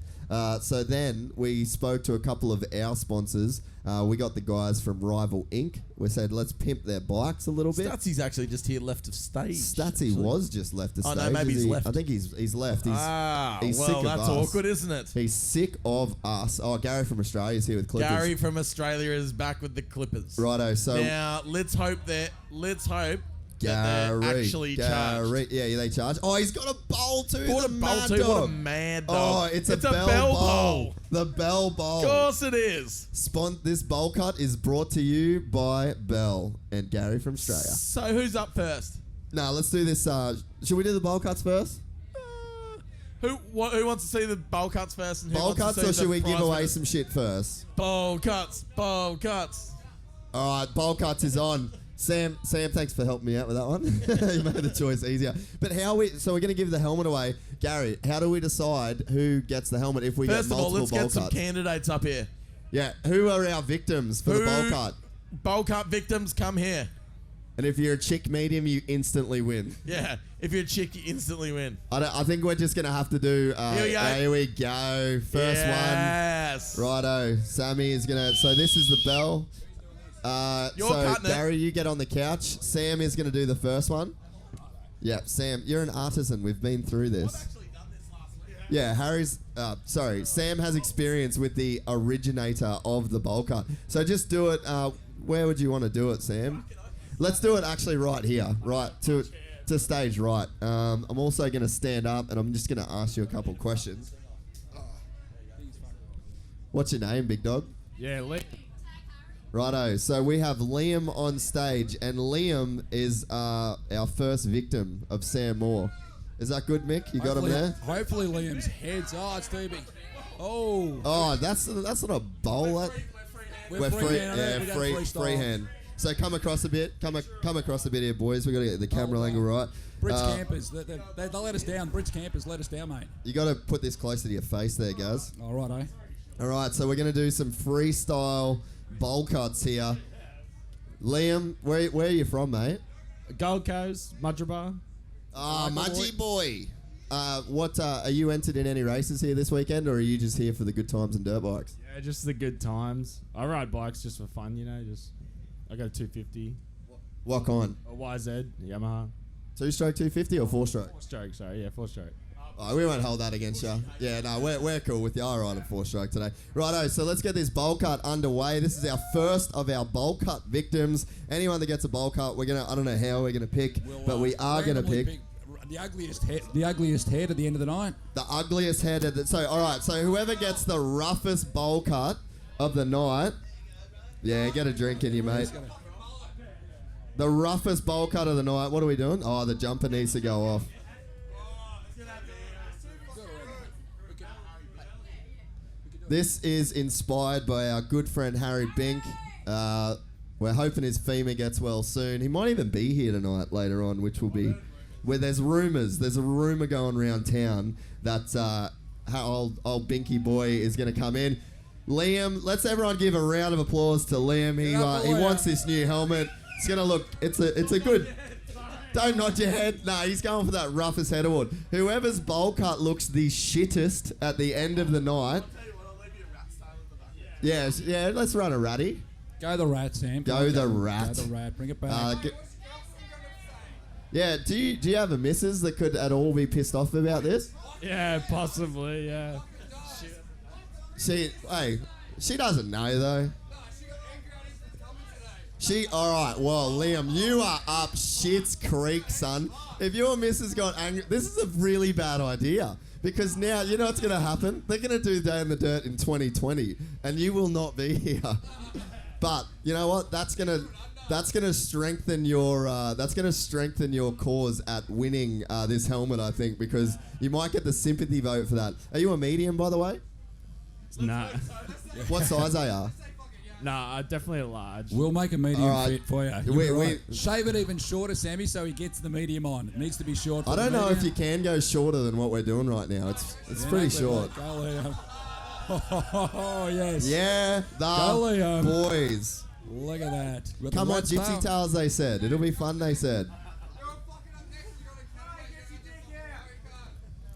S1: So then we spoke to a couple of our sponsors. We got the guys from Rival Inc. We said, let's pimp their bikes a little bit.
S2: Statsy's actually just here left of stage.
S1: Statsy
S2: actually.
S1: was just left the
S2: Oh,
S1: stage.
S2: no, maybe
S1: Is
S2: he's left.
S1: I think he's left. He's sick
S2: well,
S1: of
S2: that's
S1: us.
S2: awkward, isn't it?
S1: He's sick of us. Oh, Gary from Australia is here with Clippers.
S2: Gary from Australia is back with the Clippers.
S1: Righto, so
S2: Now, let's hope that they're
S1: Gary,
S2: actually charged.
S1: Yeah, they charge. Oh, he's got a bowl too.
S2: What
S1: the
S2: a bowl
S1: mad
S2: too.
S1: dog.
S2: What a mad dog.
S1: Oh, it's a bell bowl. The Bell Bowl.
S2: Of course it is.
S1: This bowl cut is brought to you by Bell and Gary from Australia.
S2: So who's up first?
S1: Now let's do this. Should we do the bowl cuts first?
S2: Who wants to see the bowl cuts first? And who
S1: Bowl
S2: wants to
S1: cuts,
S2: see
S1: or should
S2: the
S1: we give
S2: prize
S1: away
S2: winners?
S1: some shit first?
S2: Bowl cuts. Bowl cuts.
S1: All right, bowl cuts is on. Sam, thanks for helping me out with that one. You made the choice easier. But so we're going to give the helmet away. Gary, how do we decide who gets the helmet if we
S2: First
S1: get
S2: of all,
S1: multiple
S2: let's
S1: bowl
S2: get some
S1: cuts?
S2: candidates up here.
S1: Yeah, who are our victims for the bowl cut?
S2: Bowl cut victims, come here.
S1: And if you're a chick medium, you instantly win.
S2: Yeah, if you're a chick, you instantly win.
S1: I think we're just going to have to do... Here we go. First
S2: yes.
S1: one. Righto. Sammy is going to... So this is the bell.
S2: You're
S1: so
S2: cutting it.
S1: Gary, you get on the couch. Sam is going to do the first one. Yeah, Sam, you're an artisan. We've been through this. Yeah, Sam has experience with the originator of the bowl cut. So just do it. Where would you want to do it, Sam? Let's do it actually right here, right to stage right. I'm also going to stand up and I'm just going to ask you a couple questions. What's your name, big dog?
S4: Yeah,
S1: Righto, so we have Liam on stage, and Liam is our first victim of Sam Moore. Is that good, Mick? You got him there?
S4: Hopefully Liam's heads. Oh, it's too big. Oh.
S1: Oh, that's not a bowl. We're free. Yeah, freehand. So come across a bit. Come across a bit here, boys. We got to get the camera angle right.
S4: Brits campers. They let us down. Brits campers let us down, mate.
S1: You got to put this closer to your face there, guys.
S4: All right, eh?
S1: All right, so we're going to do some freestyle bowl cuts here. Liam, where are you from, mate?
S5: Gold Coast, Mudgeeraba.
S1: Mudgy boy. What are you entered in any races here this weekend, or are you just here for the good times and dirt bikes?
S5: Yeah, just the good times. I ride bikes just for fun, I got a 250.
S1: What kind?
S5: A YZ, Yamaha.
S1: 2-stroke 250 or 4-stroke?
S5: 4-stroke, sorry, yeah, 4-stroke.
S1: Oh, we won't hold that against you. Yeah, no, we're cool with you. I ride a 4-stroke today. Righto, so let's get this bowl cut underway. This is our first of our bowl cut victims. Anyone that gets a bowl cut, I don't know how we're gonna pick, but we are gonna pick
S4: the ugliest head at the end of the night.
S1: the ugliest head. All right, so whoever gets the roughest bowl cut of the night, yeah, get a drink in you, mate. The roughest bowl cut of the night. What are we doing? Oh, the jumper needs to go off. This is inspired by our good friend Harry Bink. We're hoping his femur gets well soon. He might even be here tonight later on, which will be where there's rumours. There's a rumour going around town that how old Binky boy is going to come in. Liam, let's everyone give a round of applause to Liam. He wants this new helmet. It's going to look. It's a good. Don't nod your head. Nah, he's going for that roughest head award. Whoever's bowl cut looks the shittest at the end of the night. Yeah, let's run a ratty.
S4: Go the rat, Sam.
S1: Go the rat.
S4: Go the rat. Bring it back.
S1: Yeah, do you have a missus that could at all be pissed off about this?
S5: Yeah, possibly, yeah.
S1: She doesn't know though. Alright, well, Liam, you are up shit's creek, son. If your missus got angry, this is a really bad idea. Because now, you know what's going to happen? They're going to do Day in the Dirt in 2020, and you will not be here. But, you know what? That's going to... That's gonna strengthen your cause at winning this helmet, I think, because you might get the sympathy vote for that. Are you a medium, by the way?
S5: Nah.
S1: What size are you?
S5: Nah, definitely a large.
S4: We'll make a medium
S1: All right.
S4: fit for you. Shave it even shorter, Sammy, so he gets the medium on. It needs to be short.
S1: I don't know if you can go shorter than what we're doing right now. It's pretty short.
S4: Go, Liam. Oh, yes.
S1: Yeah,
S4: Go,
S1: the
S4: Liam.
S1: boys.
S4: Look at that. With
S1: Come
S4: the
S1: on,
S4: red
S1: Gypsy
S4: tail.
S1: Tales, they said. It'll be fun, they said.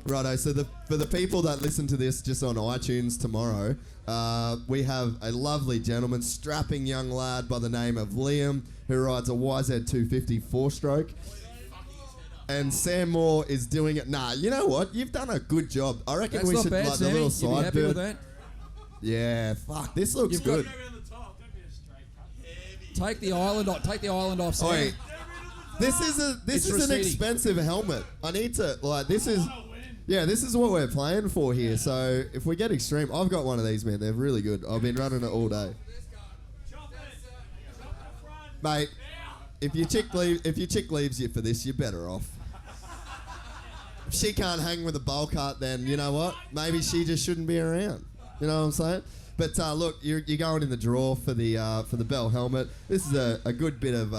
S1: Righto, so for the people that listen to this just on iTunes tomorrow, we have a lovely gentleman, strapping young lad by the name of Liam, who rides a YZ250 4-stroke. And Sam Moore is doing it. Nah, you know what? You've done a good job. I reckon
S4: That's
S1: we
S4: not
S1: should
S4: bad,
S1: like the
S4: Sammy.
S1: little
S4: You'd be
S1: side
S4: happy with
S1: bird.
S4: that?
S1: Yeah, fuck, this looks
S4: You've got-
S1: good.
S4: Take the island off. Take the island off, Sam.
S1: Wait, this is
S4: It's
S1: an
S4: receding.
S1: expensive helmet. I need to this is what we're playing for here. So if we get extreme, I've got one of these, man. They're really good. I've been running it all day, mate. If your chick leaves you for this, you're better off. If she can't hang with a bowl cut, then you know what? Maybe she just shouldn't be around. You know what I'm saying? But look, you're going in the draw for the Bell helmet. This is a good bit of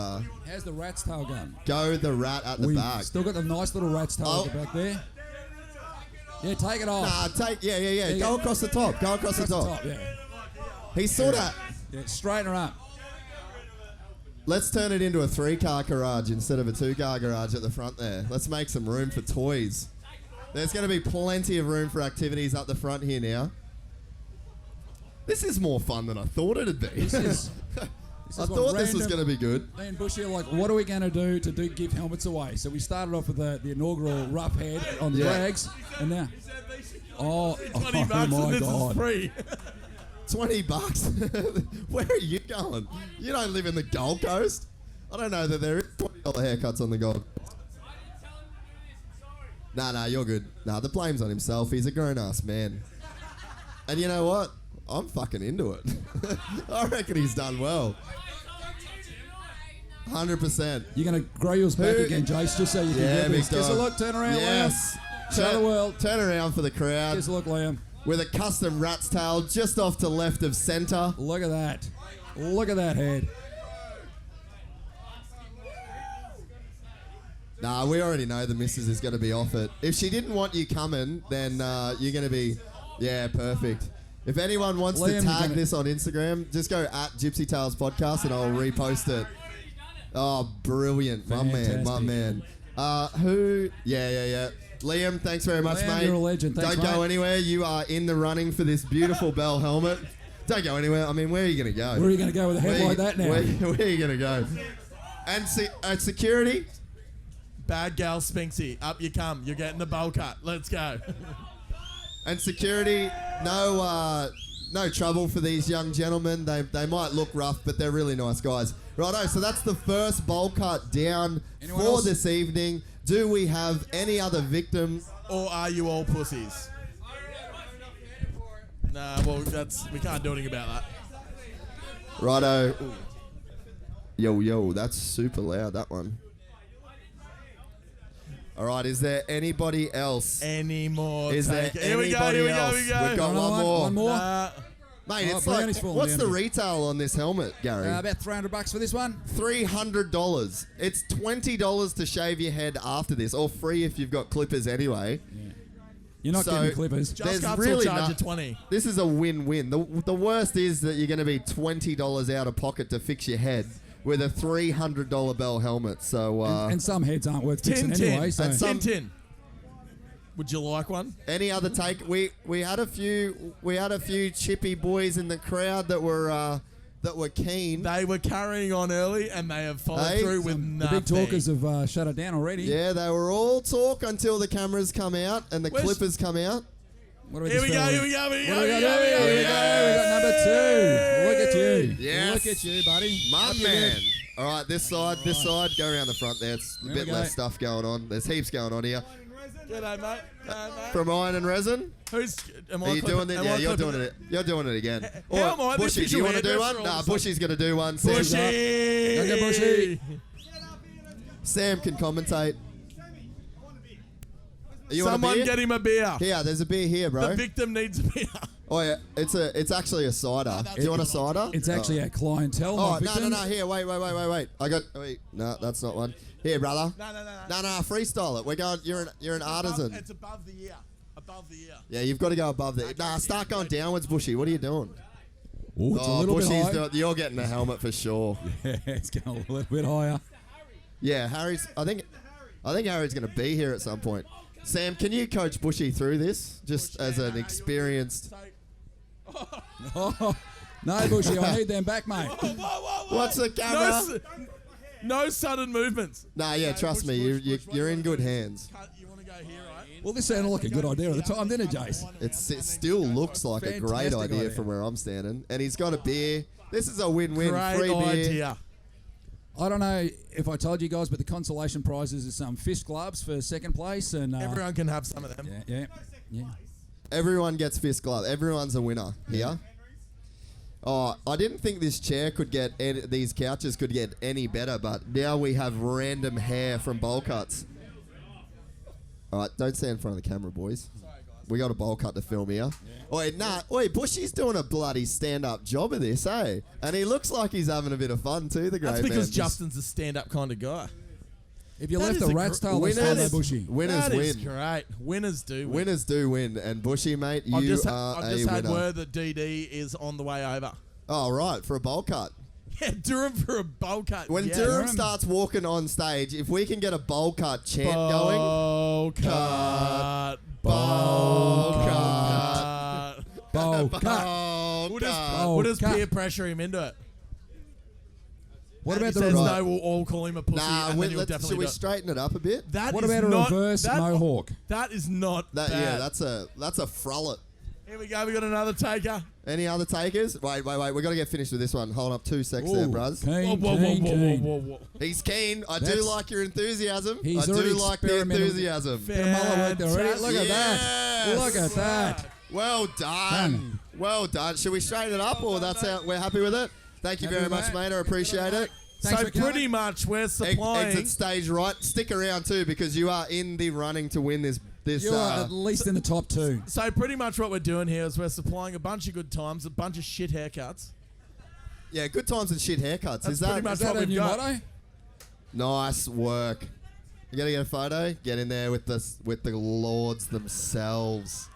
S4: How's the rat's tail going?
S1: go the rat at the
S4: We've
S1: back.
S4: still got the nice little rat's tail
S1: Oh.
S4: at the back there. Yeah, take it off.
S1: Nah, Go across the top. Go across the top.
S4: Yeah.
S1: He's sort of.
S4: Yeah, straighten her up.
S1: Let's turn it into a 3-car garage instead of a 2-car garage at the front there. Let's make some room for toys. There's going to be plenty of room for activities up the front here now. This is more fun than I thought it'd be.
S4: This is
S1: I thought this was
S4: random-
S1: going to be good.
S4: Me and Bushy are like, what are we going to do give helmets away? So we started off with the inaugural rough head on the
S1: Yeah.
S4: drags, and now, oh,
S2: $20
S4: oh
S2: and
S4: my
S2: this
S4: God.
S2: is free.
S1: $20? Where are you going? You don't live in the Gold Coast? I don't know that there is $20 haircuts on the Gold Coast. Nah, you're good. Nah, the blame's on himself. He's a grown-ass man. And you know what? I'm fucking into it. I reckon he's done well. 100%.
S4: You're going to grow yours back
S1: Who-
S4: again, Jace, just so you can
S1: Yeah,
S4: get this.
S1: big
S4: Give us a
S1: dog.
S4: look, turn around,
S1: Yes.
S4: Liam. Show the world.
S1: Turn around for the crowd.
S4: Give us a look, Liam.
S1: With a custom rat's tail just off to left of centre.
S4: Look at that. Look at that head.
S1: Nah, we already know the missus is going to be off it. If she didn't want you coming, then you're going to be, perfect. If anyone wants
S4: Liam,
S1: to
S4: you're
S1: tag
S4: gonna-
S1: this on Instagram, just go at Gypsy Tales Podcast and I'll repost it. Oh, brilliant. My
S4: Fantastic.
S1: man. Who? Yeah. Liam, thanks very much,
S4: Liam,
S1: mate.
S4: you're a legend. Thanks,
S1: Don't go
S4: mate.
S1: anywhere. You are in the running for this beautiful Bell helmet. Don't go anywhere. I mean, where are you going to go?
S4: Where are you going to go with a head like that now?
S1: Where are you going to go? And security?
S2: Bad gal Spinksy, up you come. You're getting the bowl cut. Let's go.
S1: And security, no trouble for these young gentlemen. They might look rough, but they're really nice guys. Righto, so that's the first bowl cut down
S4: Anyone
S1: for
S4: else?
S1: this evening. Do we have any other victims?
S2: Or are you all pussies? Nah, well, we can't do anything about that.
S1: Righto. Yo, that's super loud, that one. All right, is there anybody else?
S2: Any more?
S1: Is there
S2: Here we go.
S1: anybody
S2: Here we go.
S1: else?
S2: Here we go.
S1: We've got
S4: Another
S1: one more.
S4: One more.
S1: Mate,
S4: Oh,
S1: it's
S4: Brownie's
S1: like,
S4: falling
S1: what's
S4: down
S1: the
S4: here.
S1: retail on this helmet, Gary?
S4: About $300 for this one.
S1: $300. It's $20 to shave your head after this, or free if you've got clippers anyway.
S4: You're not
S1: So-
S4: getting clippers.
S2: Just
S1: There's
S2: Cups
S1: really
S2: will charge
S1: no-
S2: you 20.
S1: This is a win-win. The worst is that you're going to be $20 out of pocket to fix your head with a $300 Bell helmet. So
S4: And some heads aren't worth fixing anyway. So.
S1: And some-
S2: Tin. Would you like one?
S1: any other take? We had a few chippy boys in the crowd that were keen.
S2: They were carrying on early and they have followed
S1: Hey,
S2: through with
S4: the
S2: nothing.
S4: big talkers have shut it down already.
S1: Yeah, they were all talk until the cameras come out and the
S2: Where's-
S1: clippers come out.
S4: What do we
S2: Here
S4: just
S2: we go,
S4: fell
S2: here
S4: in?
S2: we go, here we
S4: What
S2: go,
S4: do we
S2: here
S4: got?
S2: we go,
S4: Here
S2: here
S4: we
S2: we
S4: go.
S2: go.
S4: We got number 2. Look at you.
S1: Yes.
S4: Look at you, buddy.
S1: My
S4: Up you
S1: man.
S4: go.
S1: All right, this side. Go around the front there. It's a
S4: There
S1: bit
S4: we
S1: less
S4: go.
S1: stuff going on. There's heaps going on here.
S2: G'day, mate.
S1: From Iron and Resin.
S2: Who's? Am
S1: Are you doing it?
S2: am
S1: Yeah,
S2: I
S1: you're
S2: clipping
S1: doing it. You're doing it again.
S2: How am I the
S1: Bushy, do you
S2: official
S1: want to do
S2: hairdresser
S1: one?
S2: all
S1: Nah,
S2: of a sudden?
S1: Bushy's going to do one. Sam,
S2: Bushy.
S4: Go get Bushy.
S1: Sam can commentate. You want a
S2: Someone
S1: beer?
S2: get him a beer.
S1: Here, there's a beer here, bro.
S2: The victim needs a beer.
S1: Oh yeah, it's actually a cider. Do you want a cider?
S4: It's actually our clientele.
S1: Oh
S4: not
S1: no.
S4: victims.
S1: Here, wait. Wait. No, that's not one. Here, brother. No. Freestyle it. We're going. You're an artisan.
S2: It's above the ear. Above the ear.
S1: Yeah, you've got to go above the. Nah, start going downwards, Bushy. What are you doing?
S4: Ooh, it's a little bit high.
S1: You're getting a helmet for sure.
S4: Yeah, it's going a little bit higher.
S1: Yeah, Harry's. I think Harry's going to be here at some point. Sam, can you coach Bushy through this, just as an experienced?
S4: Oh, no, Bushy, I need them back, mate.
S2: Whoa.
S1: What's the camera?
S2: No sudden movements.
S1: Nah, yeah, trust me, you're in good hands.
S2: You want to go here, right?
S4: Well, this sounded like a good idea at the time, didn't it, Jace?
S1: It still looks like a great
S4: Fantastic
S1: idea
S4: idea.
S1: from where I'm standing. And he's got a beer. This is a win-win.
S2: Great
S1: Free beer.
S2: idea.
S4: I don't know if I told you guys, but the consolation prizes is some fish gloves for second place, and
S2: Everyone can have some of them.
S4: yeah.
S1: Everyone gets fist glove. Everyone's a winner here. Oh, I didn't think this chair could get these couches could get any better, but now we have random hair from bowl cuts. All right, don't stand in front of the camera, boys. We got a bowl cut to film here. Oi, Bushy's doing a bloody stand-up job of this, eh? And he looks like he's having a bit of fun too, the great
S2: That's because
S1: man.
S2: Justin's a stand-up kind of guy.
S4: If you
S2: That
S4: left
S2: is
S4: the
S2: a
S4: rat's tail,
S1: winners-
S4: they follow Bushy.
S1: Winners
S2: That is
S1: win.
S2: great. Winners do win.
S1: Winners do win. And Bushy, mate,
S2: I've
S1: you
S2: just
S1: are
S2: had
S1: a winner.
S2: word that DD is on the way over.
S1: Oh, right, for a bowl cut.
S2: Yeah, Durham for a bowl cut.
S1: When
S2: yeah.
S1: Durham starts walking on stage, if we can get a bowl cut chant going.
S2: Bowl cut.
S1: Bowl
S2: cut.
S4: Bowl cut.
S1: Bowl
S2: We'll
S1: cut.
S2: just
S4: cut.
S2: peer pressure him into it.
S4: What
S2: And
S4: about
S2: if
S4: the
S2: he says
S4: reverse?
S2: no, we'll all call him a pussy,
S1: Nah,
S2: and then you'll
S1: should
S2: definitely
S1: we
S2: do it.
S1: straighten it up a bit?
S2: That
S4: What
S2: is
S4: about a
S2: not-
S4: reverse
S2: that-
S4: mohawk?
S2: That is not bad.
S1: Yeah, that's a frullet.
S2: Here we go. We got another taker.
S1: Any other takers? Wait. We got to get finished with this one. Hold up 2 secs there,
S4: Ooh,
S1: bruz.
S4: Keen.
S1: He's keen. I do
S4: That's-
S1: like your enthusiasm.
S4: He's
S1: I do
S4: already
S1: like the
S4: experimented with-
S1: enthusiasm.
S4: Bit of mullet work there already. Look at that.
S1: Yes.
S4: Look at that.
S1: Well done. Well done. Should we straighten it up, or that's how we're happy with it? Thank you
S4: Happy
S1: very
S4: with
S1: much,
S4: that.
S1: mate. I appreciate it.
S4: Thanks
S2: So
S4: for coming.
S2: pretty much we're supplying.
S1: Exit stage right. Stick around too, because you are in the running to win this.
S4: You are at least in the top two.
S2: So pretty much what we're doing here is we're supplying a bunch of good times, a bunch of shit haircuts.
S1: Yeah, good times and shit haircuts.
S2: That's
S1: Is that
S2: pretty much
S4: Is that
S2: what
S4: a
S2: we've
S4: new
S2: got.
S4: motto?
S1: nice work? You gotta get a photo. Get in there with the lords themselves.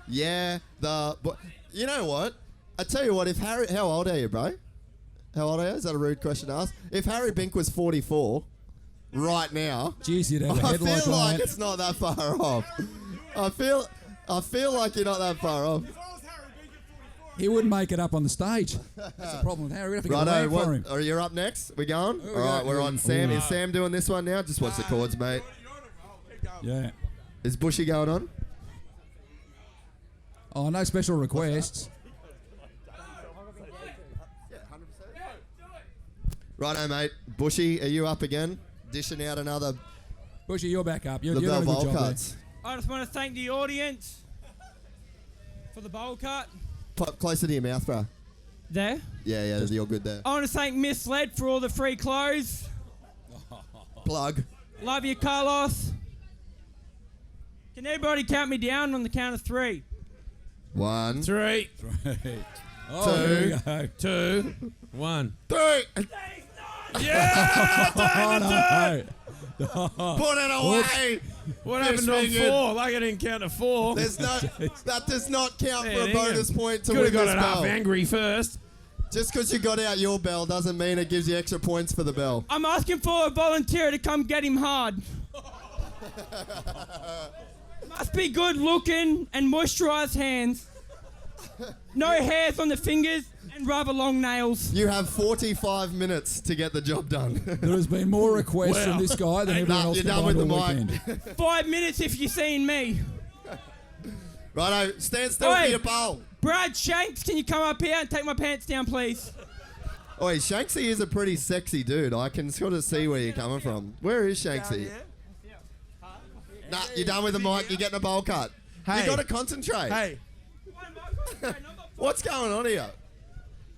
S1: Yeah, but you know what? I tell you what. If Harry, how old are you, bro? How old are you? Is that a rude question to ask? If Harry Bink was 44, right now,
S4: Jeez, you'd have a
S1: I
S4: head like
S1: feel like
S4: that.
S1: it's not that far off. I feel like you're not that far off.
S4: He wouldn't make it up on the stage. That's the problem with Harry. We have to get a
S1: Righto,
S4: rank for him.
S1: are you up next? We going?
S4: we
S1: All right,
S4: go.
S1: we're on Sam. Is Sam doing this one now? Just watch the chords, mate.
S4: Yeah.
S1: Is Bushy going on?
S4: Oh, no special requests.
S1: Righto, mate. Bushy, are you up again? Dishing out another
S4: Bushy, you're back up. You're
S1: the
S4: doing a
S1: Bell
S4: good
S1: Bowl
S4: job there.
S1: cuts.
S6: I just want to thank the audience for the bowl cut.
S1: Pop closer to your mouth, bro.
S6: There.
S1: Yeah, you're good there.
S6: I want to thank Miss Led for all the free clothes.
S1: Plug.
S6: Love you, Carlos. Can everybody count me down on the count of 3?
S1: 1,
S3: 3,
S4: Oh, here we go.
S3: 2, 1.
S1: 3.
S4: Oh, no.
S1: Put it away.
S3: What happened on
S1: fingered.
S3: 4? Like I didn't count to 4.
S1: There's no. That does not count for
S3: Yeah,
S1: a bonus point to
S3: Could
S1: win
S3: have got
S1: this
S3: it half
S1: bell.
S3: angry first.
S1: Just because you got out your bell doesn't mean it gives you extra points for the bell.
S6: I'm asking for a volunteer to come get him hard. Must be good looking and moisturised hands. No hairs on the fingers and rather long nails.
S1: You have 45 minutes to get the job done.
S4: There has been more requests from this guy than everyone else
S1: you're done with
S4: combined
S1: the
S4: all weekend.
S6: 5 minutes if you've seen me.
S1: Righto, stand still
S6: Oi.
S1: for your bowl.
S6: Brad Shanks, can you come up here and take my pants down, please?
S1: Oi, Shanksy is a pretty sexy dude. I can sort of see where you're coming from. Where is Shanksy? Nah, you're done with the mic. You're getting a bowl cut.
S2: Hey.
S1: You got to concentrate.
S2: Hey,
S1: What's going on here?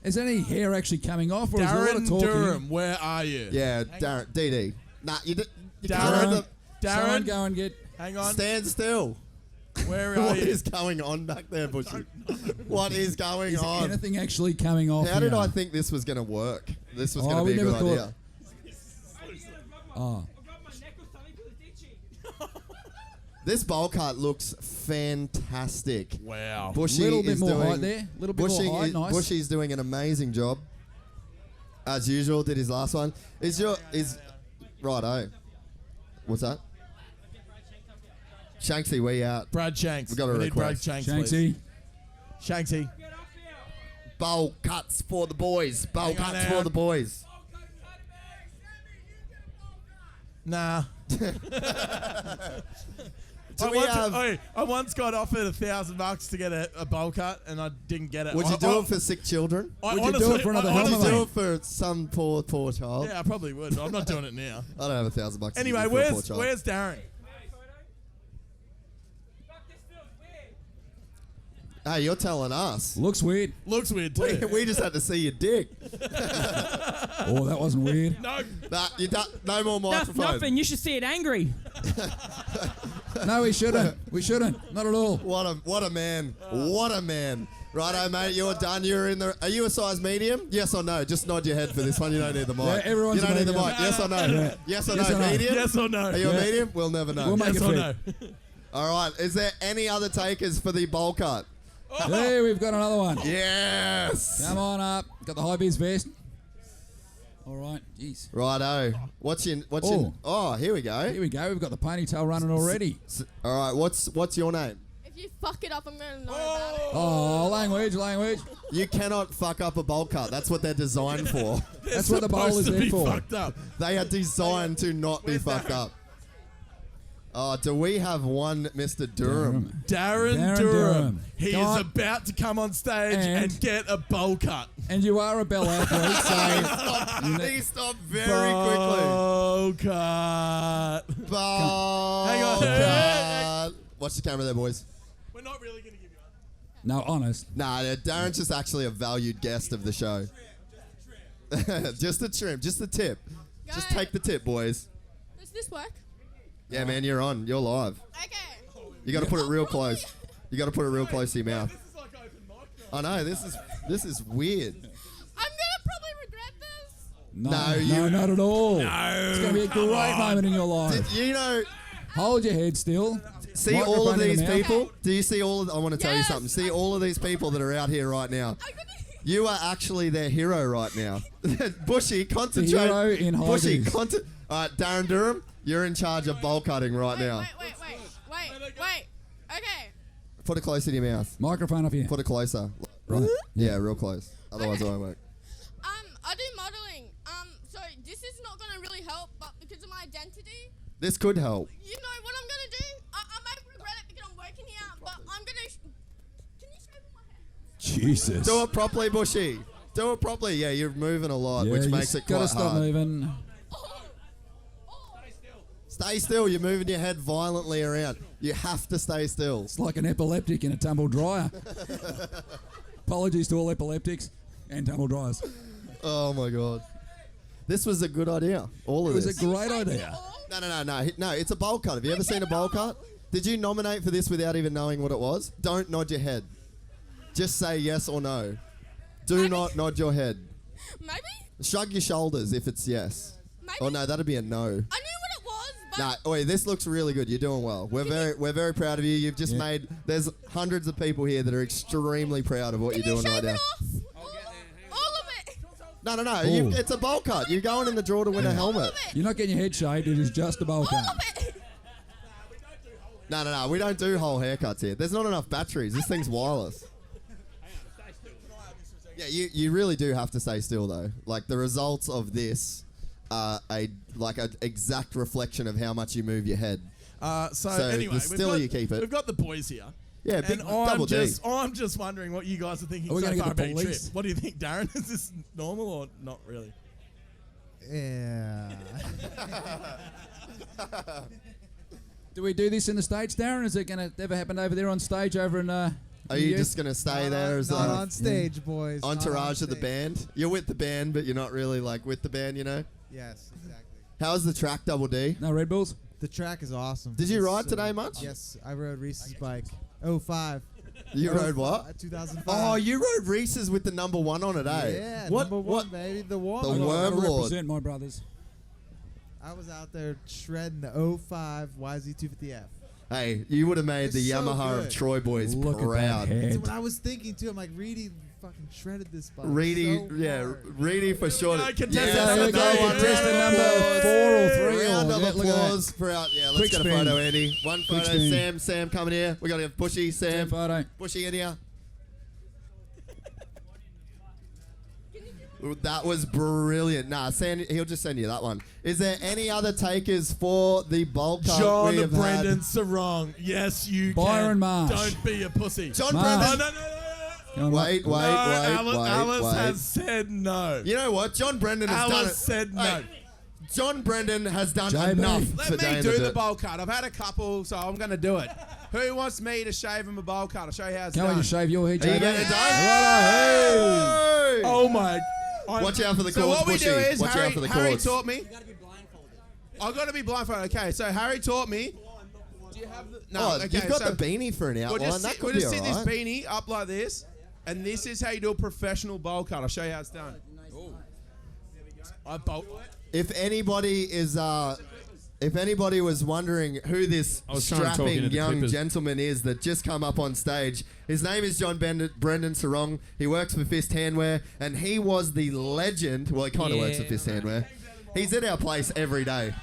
S4: Is any hair actually coming off, or is there a lot of
S2: Darren
S4: talking?
S2: Durham, where are you?
S1: Yeah, Darren, DD. Nah, you can't
S2: Darren.
S1: have the...
S4: Someone
S2: Darren,
S4: go and get.
S2: hang on.
S1: Stand still.
S2: Where are
S1: What
S2: you?
S1: is going on back there, Bushy? What is going
S4: Is
S1: on?
S4: anything actually coming off?
S1: How did
S4: here?
S1: I think this was going to work? This was
S4: Oh,
S1: going to
S4: we
S1: be a good
S4: never thought-
S1: idea.
S4: Oh,
S1: This bowl cut looks fantastic.
S2: Wow.
S1: Bushy
S4: little bit
S1: is
S4: more
S1: doing,
S4: height there. Little bit
S1: Bushy
S4: more height.
S1: is-
S4: Nice.
S1: Bushy's doing an amazing job. As usual, did his last one. Righto. What's that? Shanksy, we out.
S2: Brad Shanks.
S1: We got a
S2: need Brad
S1: request.
S2: Shanks, please.
S4: Shanksy.
S2: Shanksy.
S1: Bowl cuts for the boys. Bowl
S2: Hang on
S1: cuts
S2: now.
S1: for the boys.
S2: Nah.
S1: Do we have...
S2: I once got offered $1,000 to get a bowl cut, and I didn't get it.
S1: Would you do it for sick children?
S4: Would you do it for another
S1: Would you
S4: helmet,
S1: do
S4: mate?
S1: it for some poor child?
S2: Yeah, I probably would. I'm not doing it now.
S1: I don't have $1,000 to
S2: Anyway,
S1: give you for a poor child.
S2: where's Darren?
S1: Hey, you're telling us.
S4: Looks weird.
S2: Looks weird too.
S1: We just had to see your dick.
S4: Oh, that wasn't weird.
S2: No.
S1: Nah, no more
S6: That's
S1: microphone.
S6: nothing. You should see it angry.
S4: No, we shouldn't. We shouldn't. Not at all.
S1: What a man. What a man. Righto, mate, you're done. You're in the... Are you a size medium? Yes or no? Just nod your head for this one. You don't need the mic.
S4: Yeah, everyone's
S1: you don't
S4: a
S1: need the
S4: medium.
S1: mic. Yes or no?
S4: Yeah.
S1: Yes or
S4: Yes
S1: no?
S4: or no?
S1: Medium?
S2: Yes or no?
S1: Are you
S4: Yeah.
S1: a medium? We'll never know.
S4: We'll make
S2: Yes
S4: it
S2: or
S4: fit.
S2: no?
S1: All right. Is there any other takers for the bowl cut?
S4: Hey, we've got another one.
S1: Yes.
S4: Come on up. Got the high vis vest. All right. Jeez.
S1: Righto. What's your... Oh, here we go.
S4: Here we go. We've got the ponytail running already.
S1: All right. What's your name?
S7: If you fuck it up, I'm gonna know about it.
S4: Oh, language.
S1: You cannot fuck up a bowl cut. That's what they're designed for.
S4: That's what the bowl
S2: Supposed
S4: is
S2: to
S4: there
S2: be
S4: for.
S2: fucked up.
S1: They are designed to not be fucked up. Do we have one Mr. Durham?
S2: Darren
S4: Durham.
S2: Durham. He
S4: Come
S2: is
S4: on.
S2: about to come on stage
S4: And-
S2: and get a bowl cut.
S4: And you are a bell athlete, so
S1: He stopped very quickly.
S2: Bowl cut.
S1: Bowl
S2: Hang on.
S1: cut. Watch the camera there, boys.
S2: We're not really going to give you one.
S4: no, honest.
S1: Nah, Darren's just actually a valued guest of the show. Just a trim, just the tip. Just
S7: Guys.
S1: take the tip, boys.
S7: Does this work?
S1: Yeah, man, you're on. You're live.
S7: Okay.
S1: You got to put it real close. You got to put it real close to your mouth.
S2: This is like open mic.
S1: I know this is weird.
S7: I'm gonna probably regret this.
S4: No,
S1: No,
S4: no,
S1: you-
S4: not at all.
S2: No,
S4: It's going to be a great moment in your life.
S1: You know,
S4: Hold your head still.
S1: see all of
S4: Microphone in
S1: these
S4: the mouth.
S1: people? Do you see all of... I want to tell you
S7: Yes.
S1: something. See all of these people that are out here right now.
S7: I'm gonna.
S1: You are actually their hero right now. Bushy, concentrate.
S4: The hero in high
S1: Bushy,
S4: vis.
S1: all right, Darren Durham, you're in charge of bowl cutting right now.
S7: Wait. Okay.
S1: Put it closer to your mouth.
S4: Microphone up here.
S1: Put it closer.
S4: Right.
S1: Yeah, real close. Otherwise, it won't work.
S7: I do modeling. So this is not gonna really help, but because of my identity,
S1: This could help.
S7: you know what I'm gonna do? I might regret it because I'm working here, but I'm gonna. Can you shave my hair?
S4: Jesus.
S1: Do it properly, Bushy. Do it properly. Yeah, you're moving a lot, which makes it
S4: gotta
S1: quite
S4: stop
S1: hard.
S4: moving.
S1: Stay still. You're moving your head violently around. You have to stay still.
S4: It's like an epileptic in a tumble dryer. Apologies to all epileptics and tumble dryers.
S1: Oh my god. This was a good idea. All
S4: It
S1: of
S4: was a
S1: this.
S4: great idea.
S1: No. It's a bowl cut. Have you ever seen a bowl cut? Did you nominate for this without even knowing what it was? Don't nod your head. Just say yes or no. Do not nod your head.
S7: Maybe.
S1: Shrug your shoulders if it's yes.
S7: Maybe.
S1: Oh no, that'd be a no.
S7: I knew what it was, but.
S1: Nah, wait, this looks really good. You're doing well. We're very proud of you. You've just
S4: Yeah.
S1: made. There's hundreds of people here that are extremely proud of what
S7: Can
S1: you're
S7: you
S1: doing right
S7: shave it
S1: now.
S7: off? All of it.
S1: No.
S4: Ooh.
S1: It's a bowl cut. You're going in the draw to win a helmet.
S7: All of it.
S4: You're not getting your head shaved. It is just a bowl
S7: All
S4: cut.
S7: of it.
S1: No. We don't do whole haircuts here. There's not enough batteries. This thing's wireless. Yeah, you really do have to stay still though. Like the results of this are an exact reflection of how much you move your head.
S2: So
S1: So
S2: anyway,
S1: the stiller you keep it.
S2: We've got the boys here.
S1: Yeah, big
S2: And
S1: double D.
S2: I'm just wondering what you guys are thinking
S4: Are we
S2: so
S4: gonna
S2: far
S4: get the
S2: about your trip.
S4: police?
S2: What do you think, Darren? Is this normal or not really?
S8: Yeah.
S4: Do we do this in the States, Darren? Is it going to ever happen over there on stage over in
S1: Are you just going to stay there as
S8: not on stage, boys. Not
S1: entourage
S8: on
S1: of the
S8: stage.
S1: band? You're with the band, but you're not really like with the band, you know?
S8: Yes, exactly.
S1: How's the track, Double D?
S4: No Red Bulls?
S8: The track is awesome.
S1: Did you
S8: It's
S1: ride
S8: so-
S1: today much?
S8: Yes, I rode Reese's bike. 05.
S1: You rode what?
S8: 2005.
S1: Oh, you rode Reese's with the number 1 on it, eh?
S8: Yeah,
S1: What?
S8: number one,
S1: What?
S8: baby. The one.
S1: The
S4: I
S1: Worm Lord.
S4: represent my brothers.
S8: I was out there shredding the 05 YZ250F.
S1: Hey, you would have made
S8: It's
S1: the
S8: so
S1: Yamaha of
S8: good.
S1: Troy boys
S4: Look at that
S1: proud.
S4: head.
S8: That's what I was thinking too. I'm like, Reedy fucking shredded this bike.
S1: Reedy,
S8: so
S1: yeah,
S8: hard.
S1: Reedy for sure.
S2: go, contestant
S1: Yeah,
S2: number
S1: there you go,
S2: three.
S1: contestant
S2: Round
S1: number
S2: of
S4: 4 or 3.
S1: Round of
S4: Look at that.
S1: applause for our. Yeah, let's
S4: Quick
S1: get a
S4: spin.
S1: photo, Andy. One
S4: Quick
S1: photo.
S4: spin.
S1: Sam coming here. We got to have Bushy, Sam.
S4: Photo.
S1: Bushy in here. That was brilliant. Nah, Sam, he'll just send you that one. Is there any other takers for the bowl cut
S2: John
S1: we have
S2: Brendan
S1: had?
S2: Sarong. Yes, you
S4: Byron
S2: can.
S4: Marsh.
S2: Don't be a pussy.
S1: John
S4: Marsh.
S2: No,
S1: Brendan.
S2: no, no, no,
S4: Come on,
S1: Wait,
S2: no.
S1: wait,
S2: No, Alice
S1: wait.
S2: has said no.
S1: You know what? John Brendan has done it.
S2: Alice said no.
S1: Hey, John Brendan has done
S4: JB.
S1: enough
S9: Let
S1: for
S9: me
S1: Dane
S9: do
S1: to
S9: the bowl cut. I've had a couple, so I'm going to do it. Who wants me to shave him a bowl cut? I'll show you how it's
S4: Come on,
S9: done.
S4: you shave your head,
S1: Are you
S4: JB.
S1: getting it done?
S4: Righto,
S1: Hey!
S2: Oh my.
S1: Watch out for the
S9: So
S1: cords,
S9: what we
S1: Bushy.
S9: do is
S1: Watch out for the
S9: Harry
S1: cords.
S9: taught me. I've got to be blindfolded. Okay, so Harry taught me. Do you have the? No,
S1: Oh,
S9: okay.
S1: you've got
S9: so
S1: the beanie for an outline.
S9: we'll
S1: That
S9: just
S1: could
S9: sit
S1: be
S9: this
S1: alright.
S9: beanie up like this, and this is how you do a professional bowl cut. I'll show you how it's done. I bowl.
S1: If anybody is, if anybody was wondering who this
S5: I was trying to talk
S1: strapping
S5: into the
S1: young
S5: Clippers.
S1: gentleman is that just come up on stage, his name is John Brendan Sarong. He works for Fist Handwear, and he was the legend. Well, he kind of works for Fist Handwear. He's at our place every day.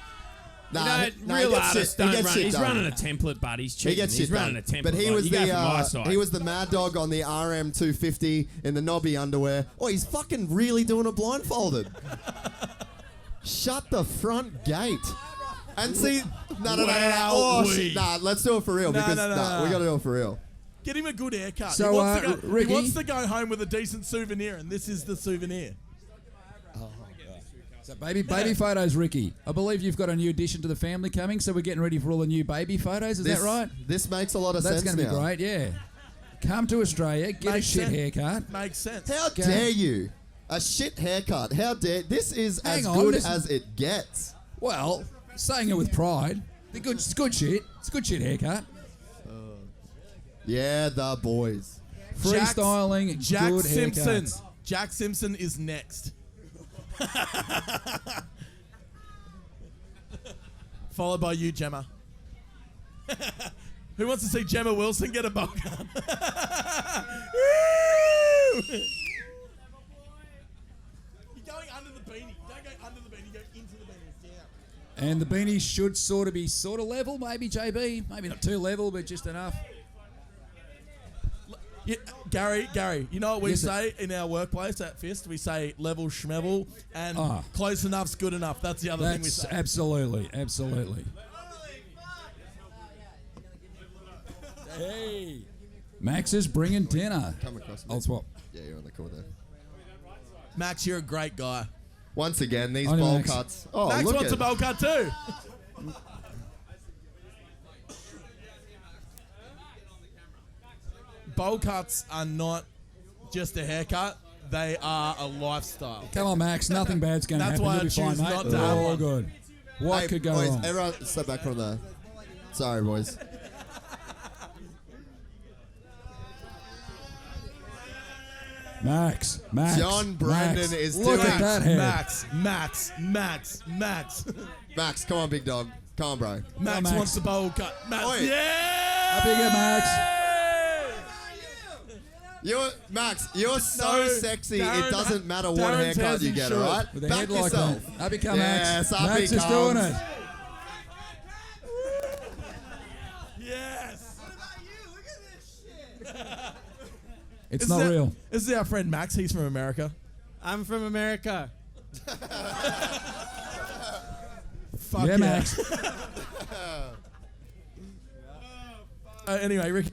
S1: Nah,
S5: You know,
S1: he
S5: real
S1: gets
S5: artists
S1: shit- he
S5: don't
S1: gets
S5: run.
S1: shit
S5: He's
S1: done.
S5: running a template, but he's cheating.
S1: He gets
S5: He's
S1: shit
S5: running
S1: done.
S5: a template.
S1: But he
S5: like,
S1: was
S5: you go
S1: the
S5: from my side.
S1: he was the mad dog on the RM 250 in the knobby underwear. Oh, he's fucking really doing it blindfolded. Shut the front gate. And see, no. Oh,
S2: Wowee.
S1: shit. Nah, let's do it for real
S2: No,
S1: because
S2: no,
S1: we got to do it for real.
S2: Get him a good haircut.
S4: So,
S2: he, wants to go,
S4: Ricky?
S2: he wants to go home with a decent souvenir, and this is the souvenir.
S4: So baby photos, Ricky. I believe you've got a new addition to the family coming, so we're getting ready for all the new baby photos. Is that right?
S1: This makes a lot of
S4: That's
S1: sense
S4: going to be
S1: now.
S4: great, yeah. Come to Australia, get
S2: Makes
S4: a shit
S2: sense.
S4: haircut.
S2: Makes sense.
S1: How
S4: Okay.
S1: dare you? A shit haircut. How dare... This is
S4: Hang
S1: as
S4: on,
S1: good
S4: listen.
S1: as it gets.
S4: Well, saying it with pride. It's good shit. It's a good shit haircut.
S1: Yeah, the boys.
S4: Freestyling,
S2: Jack
S4: good
S2: Simpson.
S4: haircuts.
S2: Jack Simpson is next. Followed by you, Gemma. Who wants to see Gemma Wilson get a bowl cut? Woo! You're going under the beanie. Don't go under the beanie. Go into the beanie. Yeah.
S4: And the beanie should sort of level, maybe, JB. Maybe not too level, but just enough.
S2: Yeah, Gary, you know what we
S4: Yes, sir.
S2: say in our workplace at Fist? We say level schmevel, and close enough's good enough. That's the other thing we
S4: That's
S2: say.
S4: absolutely. Hey. Max is bringing dinner.
S1: Come across me.
S4: I'll swap.
S1: Yeah, you're on the call there.
S2: Max, you're a great guy.
S1: Once again, these
S4: I know
S1: bowl
S4: Max.
S1: cuts. Oh,
S2: Max
S1: look
S2: wants
S1: at
S2: a bowl cut too. Bowl cuts are not just a haircut; they are a lifestyle.
S4: Come on, Max. Nothing bad's going to
S2: That's
S4: happen.
S2: why
S4: You'll
S2: I
S4: be fine,
S2: choose
S4: mate.
S2: not to have
S4: All
S2: one.
S4: good. What
S1: Hey,
S4: could go
S1: boys,
S4: wrong?
S1: everyone step back from there. Sorry, boys.
S4: Max.
S1: John Brendan
S4: Max.
S1: is
S4: Look
S1: doing-
S4: at that head.
S2: Max.
S1: Max, come on, big dog. Come on, bro.
S2: Max
S4: Max.
S2: wants the bowl cut. Max,
S1: Oi.
S2: yeah!
S4: Up you go, Max.
S1: You're so
S2: No,
S1: sexy.
S2: Darren-
S1: it doesn't matter what
S2: Darren's
S1: haircut you
S2: has
S1: get,
S2: insured.
S1: all right?
S4: With a
S1: Back
S4: head like
S1: yourself.
S4: that. Up you come,
S1: Yes,
S4: Max.
S1: up
S4: Max
S1: he
S4: is doing
S1: comes.
S4: it.
S2: Yes.
S4: It's not real.
S2: This is our friend Max. He's from America.
S10: I'm from America.
S2: Fuck
S4: Yeah, Max.
S2: Anyway, Ricky,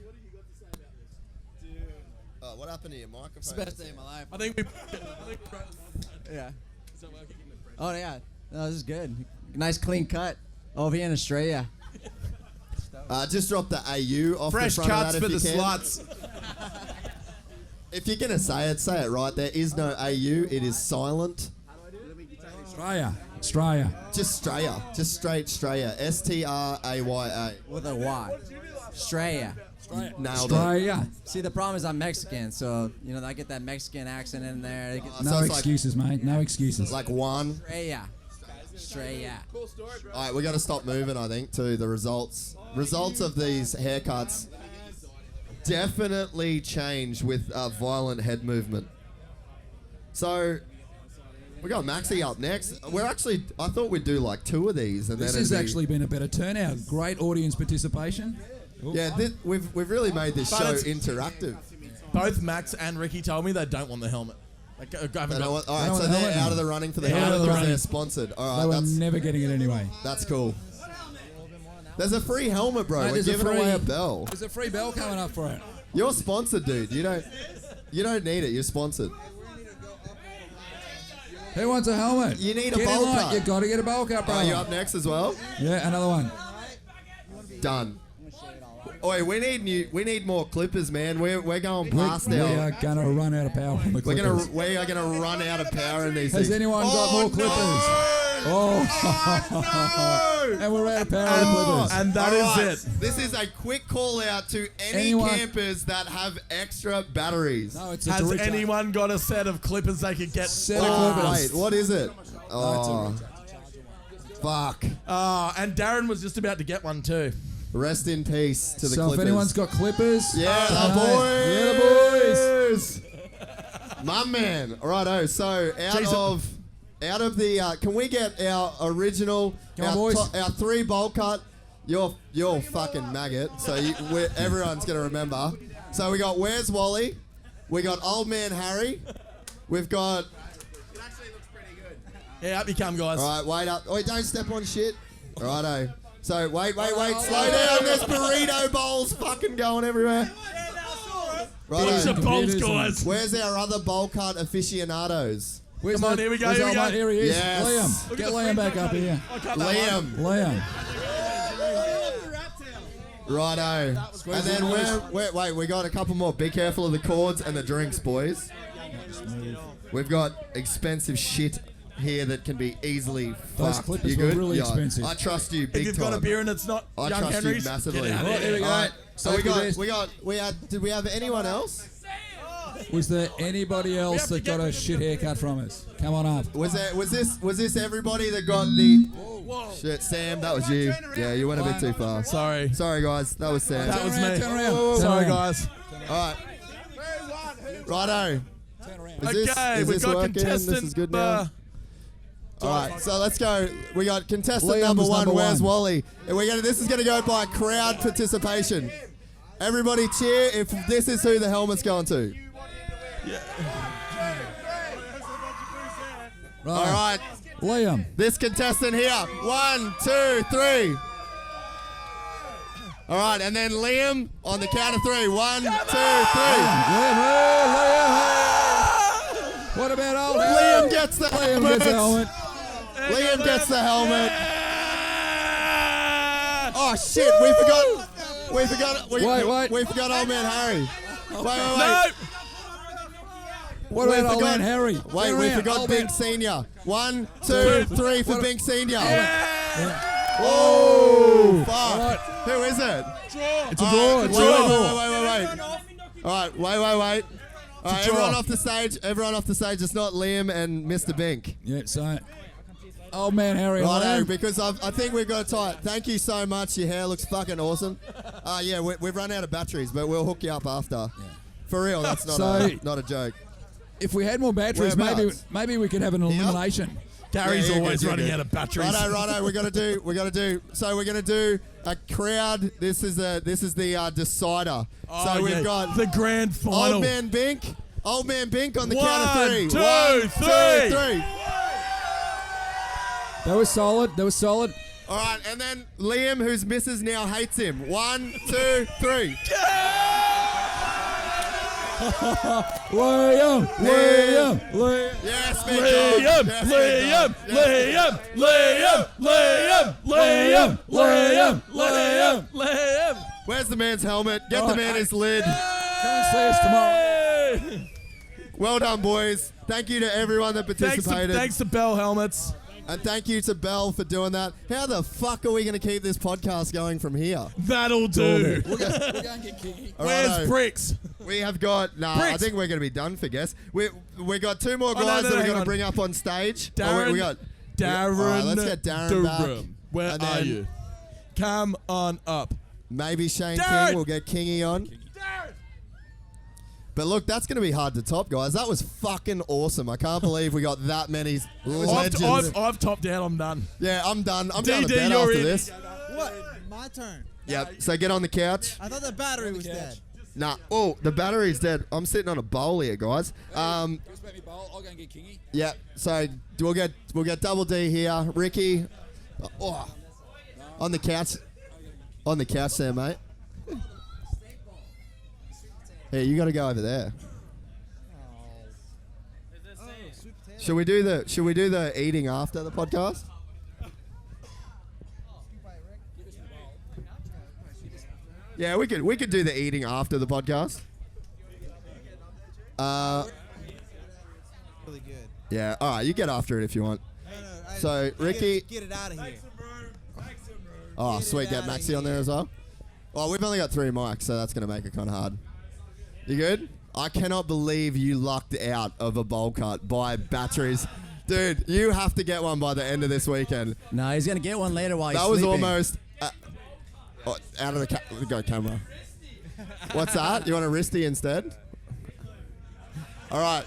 S1: Oh, what happened to your microphone?
S10: It's the best day of my life.
S2: I think we.
S10: Yeah. Oh yeah. No, this is good. Nice clean cut over here in Australia.
S1: Just drop the AU off
S9: Fresh
S1: the front
S9: cuts
S1: of
S9: for
S1: that
S9: the
S1: if you can.
S9: sluts.
S1: If you're going to say it right. There is no AU. It is silent.
S4: Australia.
S1: Just Straya. Just straight Straya. Straya.
S10: With a Y. Straya.
S1: Nailed it.
S4: Australia.
S10: See, the problem is I'm Mexican, so, I get that Mexican accent in there.
S1: So
S4: No
S1: it's
S4: excuses, mate. No excuses.
S1: Like one.
S10: Straya. Straya.
S1: All right, we got to stop moving, I think, to the results. Results of these haircuts definitely change with violent head movement. So we got Maxi up next. I thought we'd do like 2 of these, and
S4: This
S1: then
S4: has actually been a better turnout. Great audience participation.
S1: yeah, we've really made this
S2: But
S1: show
S2: it's-
S1: interactive.
S2: Both Max and Ricky told me they don't want the helmet. Like, I haven't got-
S1: All
S4: They
S1: right,
S4: don't
S1: so
S4: want the
S1: they're
S4: helmet
S1: out
S4: now.
S1: of the running for the
S2: They're out
S1: helmet
S2: of the
S1: because they're
S2: running.
S1: sponsored. All
S4: They
S1: right,
S4: were never getting it anyway.
S1: that's cool. There's a free helmet, bro.
S4: Mate,
S1: We're
S4: there's a
S1: giving
S4: free-
S1: away a bell.
S4: There's a free bell coming up for it.
S1: You're sponsored, dude. You don't need it. You're sponsored.
S4: Who wants a helmet?
S1: You need a
S4: Get in
S1: bowl
S4: line.
S1: cut.
S4: You got to get a bowl cut, bro.
S1: Are you up next as well?
S4: Yeah, another one.
S1: Done. Oi, we need more clippers, man. We're going past
S4: We
S1: our.
S4: are gonna run out of power on the clippers.
S1: We are gonna run out of power in these
S4: Has
S1: things.
S4: anyone got more clippers? Oh, and we're out of power on clippers.
S2: And that
S1: All
S2: is
S1: right,
S2: it.
S1: This is a quick call out to any
S4: Anyone-
S1: campers that have extra batteries.
S4: No, it's a
S2: Has
S4: Dorito.
S2: anyone got a set of clippers they could get?
S4: Set of
S1: Oh,
S4: clippers.
S1: wait, what is it? Oh, fuck.
S2: And Darren was just about to get one too.
S1: Rest in peace to the
S4: So
S1: clippers.
S4: if anyone's got clippers,
S1: Yeah, the
S4: hey,
S1: boys.
S4: yeah, the boys.
S1: My man. Righto. So out of the, can we get our original,
S4: Come on, boys.
S1: our 3 bowl cut? You're fucking maggot. So everyone's gonna remember. So we got Where's Wally? We got Old Man Harry. We've got.
S9: It actually looks pretty good.
S2: Yeah, up you come, guys.
S1: All right, wait up. Wait, don't step on shit. Righto. So wait. Slow down. There's burrito bowls fucking going everywhere.
S2: Bunch of
S1: Righto.
S2: bolts, guys.
S1: Where's our other bowl cut aficionados?
S4: Where's
S2: Come on,
S4: the-
S2: here we go,
S4: where's
S2: here we
S4: old
S2: go.
S4: mate? Here he is.
S1: Yes.
S4: Liam.
S2: Look
S4: Get
S2: at the
S4: Liam
S2: free
S4: back
S2: cut.
S4: up here.
S2: I cut that one.
S1: Liam.
S4: Liam.
S1: Righto. And then we got a couple more. Be careful of the cords and the drinks, boys. We've got expensive shit here that can be easily
S4: Those
S1: fucked.
S4: clippers
S1: You
S4: were
S1: good?
S4: really
S1: Yeah.
S4: expensive.
S1: I trust you
S2: If
S1: big
S2: you've
S1: time.
S2: got a beer and it's not
S1: I
S2: Young
S1: trust
S2: Henry's,
S1: you massively.
S2: get out
S4: Oh,
S2: of
S4: here
S2: here.
S4: we go.
S1: All right. So
S4: Safety vest.
S1: did we have anyone else?
S4: Was there anybody else
S2: have to
S4: that
S2: get
S4: got a
S2: rid of
S4: shit haircut from us? Come on up.
S1: Was this everybody that got the
S2: Whoa.
S1: shit? Sam, that was you. Yeah, you went a bit too far.
S2: Sorry.
S1: Sorry guys, that was Sam.
S2: That was
S4: Turn around,
S2: me.
S4: turn around.
S2: Sorry,
S4: Turn around.
S2: guys.
S1: All right. Righto. Is
S2: Okay,
S1: is
S2: we've got
S1: working?
S2: contestant.
S1: This is good now. All right, so let's go. We got contestant
S4: Liam
S1: number
S4: was
S1: 1.
S4: number
S1: Where's
S4: 1.
S1: Wally? And this is gonna go by crowd participation. Everybody cheer if this is who the helmet's going to.
S4: Right.
S1: All right,
S4: Liam.
S1: this contestant here. 1, 2, 3. All right, and then Liam on the count of 3. 1, 2, 3.
S4: Liam. What about old
S1: Liam gets the
S4: Liam
S1: helmet.
S4: gets the helmet.
S1: Liam gets the helmet. Oh shit, we forgot
S4: Wait.
S1: we forgot old man Harry. Wait.
S2: No.
S4: What
S1: We
S4: about old
S1: forgot-
S4: man Harry?
S1: Wait,
S4: Turn
S1: we
S4: around.
S1: forgot
S4: Old
S1: Bink
S4: man.
S1: Senior. 1, 2, 3 for Bink Senior.
S4: Yeah.
S1: Oh, fuck.
S4: All right.
S1: Who is it?
S4: It's a draw. It's a draw.
S1: Wait. All right, wait. All right, everyone off the stage. Everyone off the stage. It's not Liam and Mr. Bink.
S4: Yeah, so old man Harry.
S1: Righto,
S4: Liam.
S1: because I think we've got to tie it. Thank you so much. Your hair looks fucking awesome. Yeah, we've run out of batteries, but we'll hook you up after. For real, that's not
S4: So-
S1: not a joke.
S4: If we had more batteries,
S1: Whereabouts?
S4: maybe we could have an elimination.
S2: Gary's
S1: Yeah,
S2: always
S1: you're
S2: running
S1: good.
S2: out of batteries.
S1: Righto. We gotta do. So we're gonna do a crowd. This is the decider.
S2: Oh,
S1: so we've
S2: yeah,
S1: got
S2: the grand final.
S1: Old Man Bink on the
S2: 1,
S1: count of 3.
S2: 2,
S1: 1, 2,
S2: 3.
S1: 3.
S4: That was solid.
S1: All right, and then Liam, whose missus now hates him. 1, 2, 3.
S4: Liam.
S1: Yes, big dog. Yes, big dog. Where's the man's helmet? Get the man his lid.
S4: Come and see us tomorrow.
S1: Well done, boys. Thank you to everyone that participated.
S2: Thanks to Bell Helmets.
S1: And thank you to Bell for doing that. How the fuck are we going to keep this podcast going from here?
S2: That'll do.
S4: We're going to get kinky.
S2: Where's Bricks?
S1: We have got... I
S2: Bricks.
S1: think we're going to be done for guests. We got two more guys that we're going to bring up on stage.
S2: Darren.
S1: We got...
S2: Darren.
S1: All right, let's get Darren back.
S2: Where
S1: And
S2: are
S1: then
S2: you? Come on up.
S1: Maybe Shane
S2: Darren.
S1: King will get Kingy on. But look, that's going to be hard to top, guys. That was fucking awesome. I can't believe we got that many legends.
S2: I've topped out. I'm done.
S1: Yeah, I'm done. I'm down to
S2: DD,
S1: bed
S2: you're
S1: after
S2: in.
S1: this.
S8: What? My turn.
S1: Yep. So get on the couch.
S8: I thought the battery was dead.
S1: Nah. Oh, the battery's dead. I'm sitting on a bowl here, guys.
S4: Just make me bowl. I'll go and get kingy.
S1: Yeah. So we'll get Double D here. Ricky. On the couch. On the couch there, mate. Hey, you got to go over there. Should we do the eating after the podcast? Yeah, we could do the eating after the podcast.
S8: Really good.
S1: Yeah, all right, you get after it if you want. So, Ricky...
S8: Get it out of here.
S1: Oh, sweet, get Maxi on there as well. Well, we've only got 3 mics, so that's going to make it kind of hard. You good? I cannot believe you lucked out of a bowl cut by batteries. Dude, you have to get one by the end of this weekend.
S10: No, he's going to get one later while he's
S1: That was
S10: sleeping.
S1: almost... out of the go camera. What's that? You want a wristy instead? All right.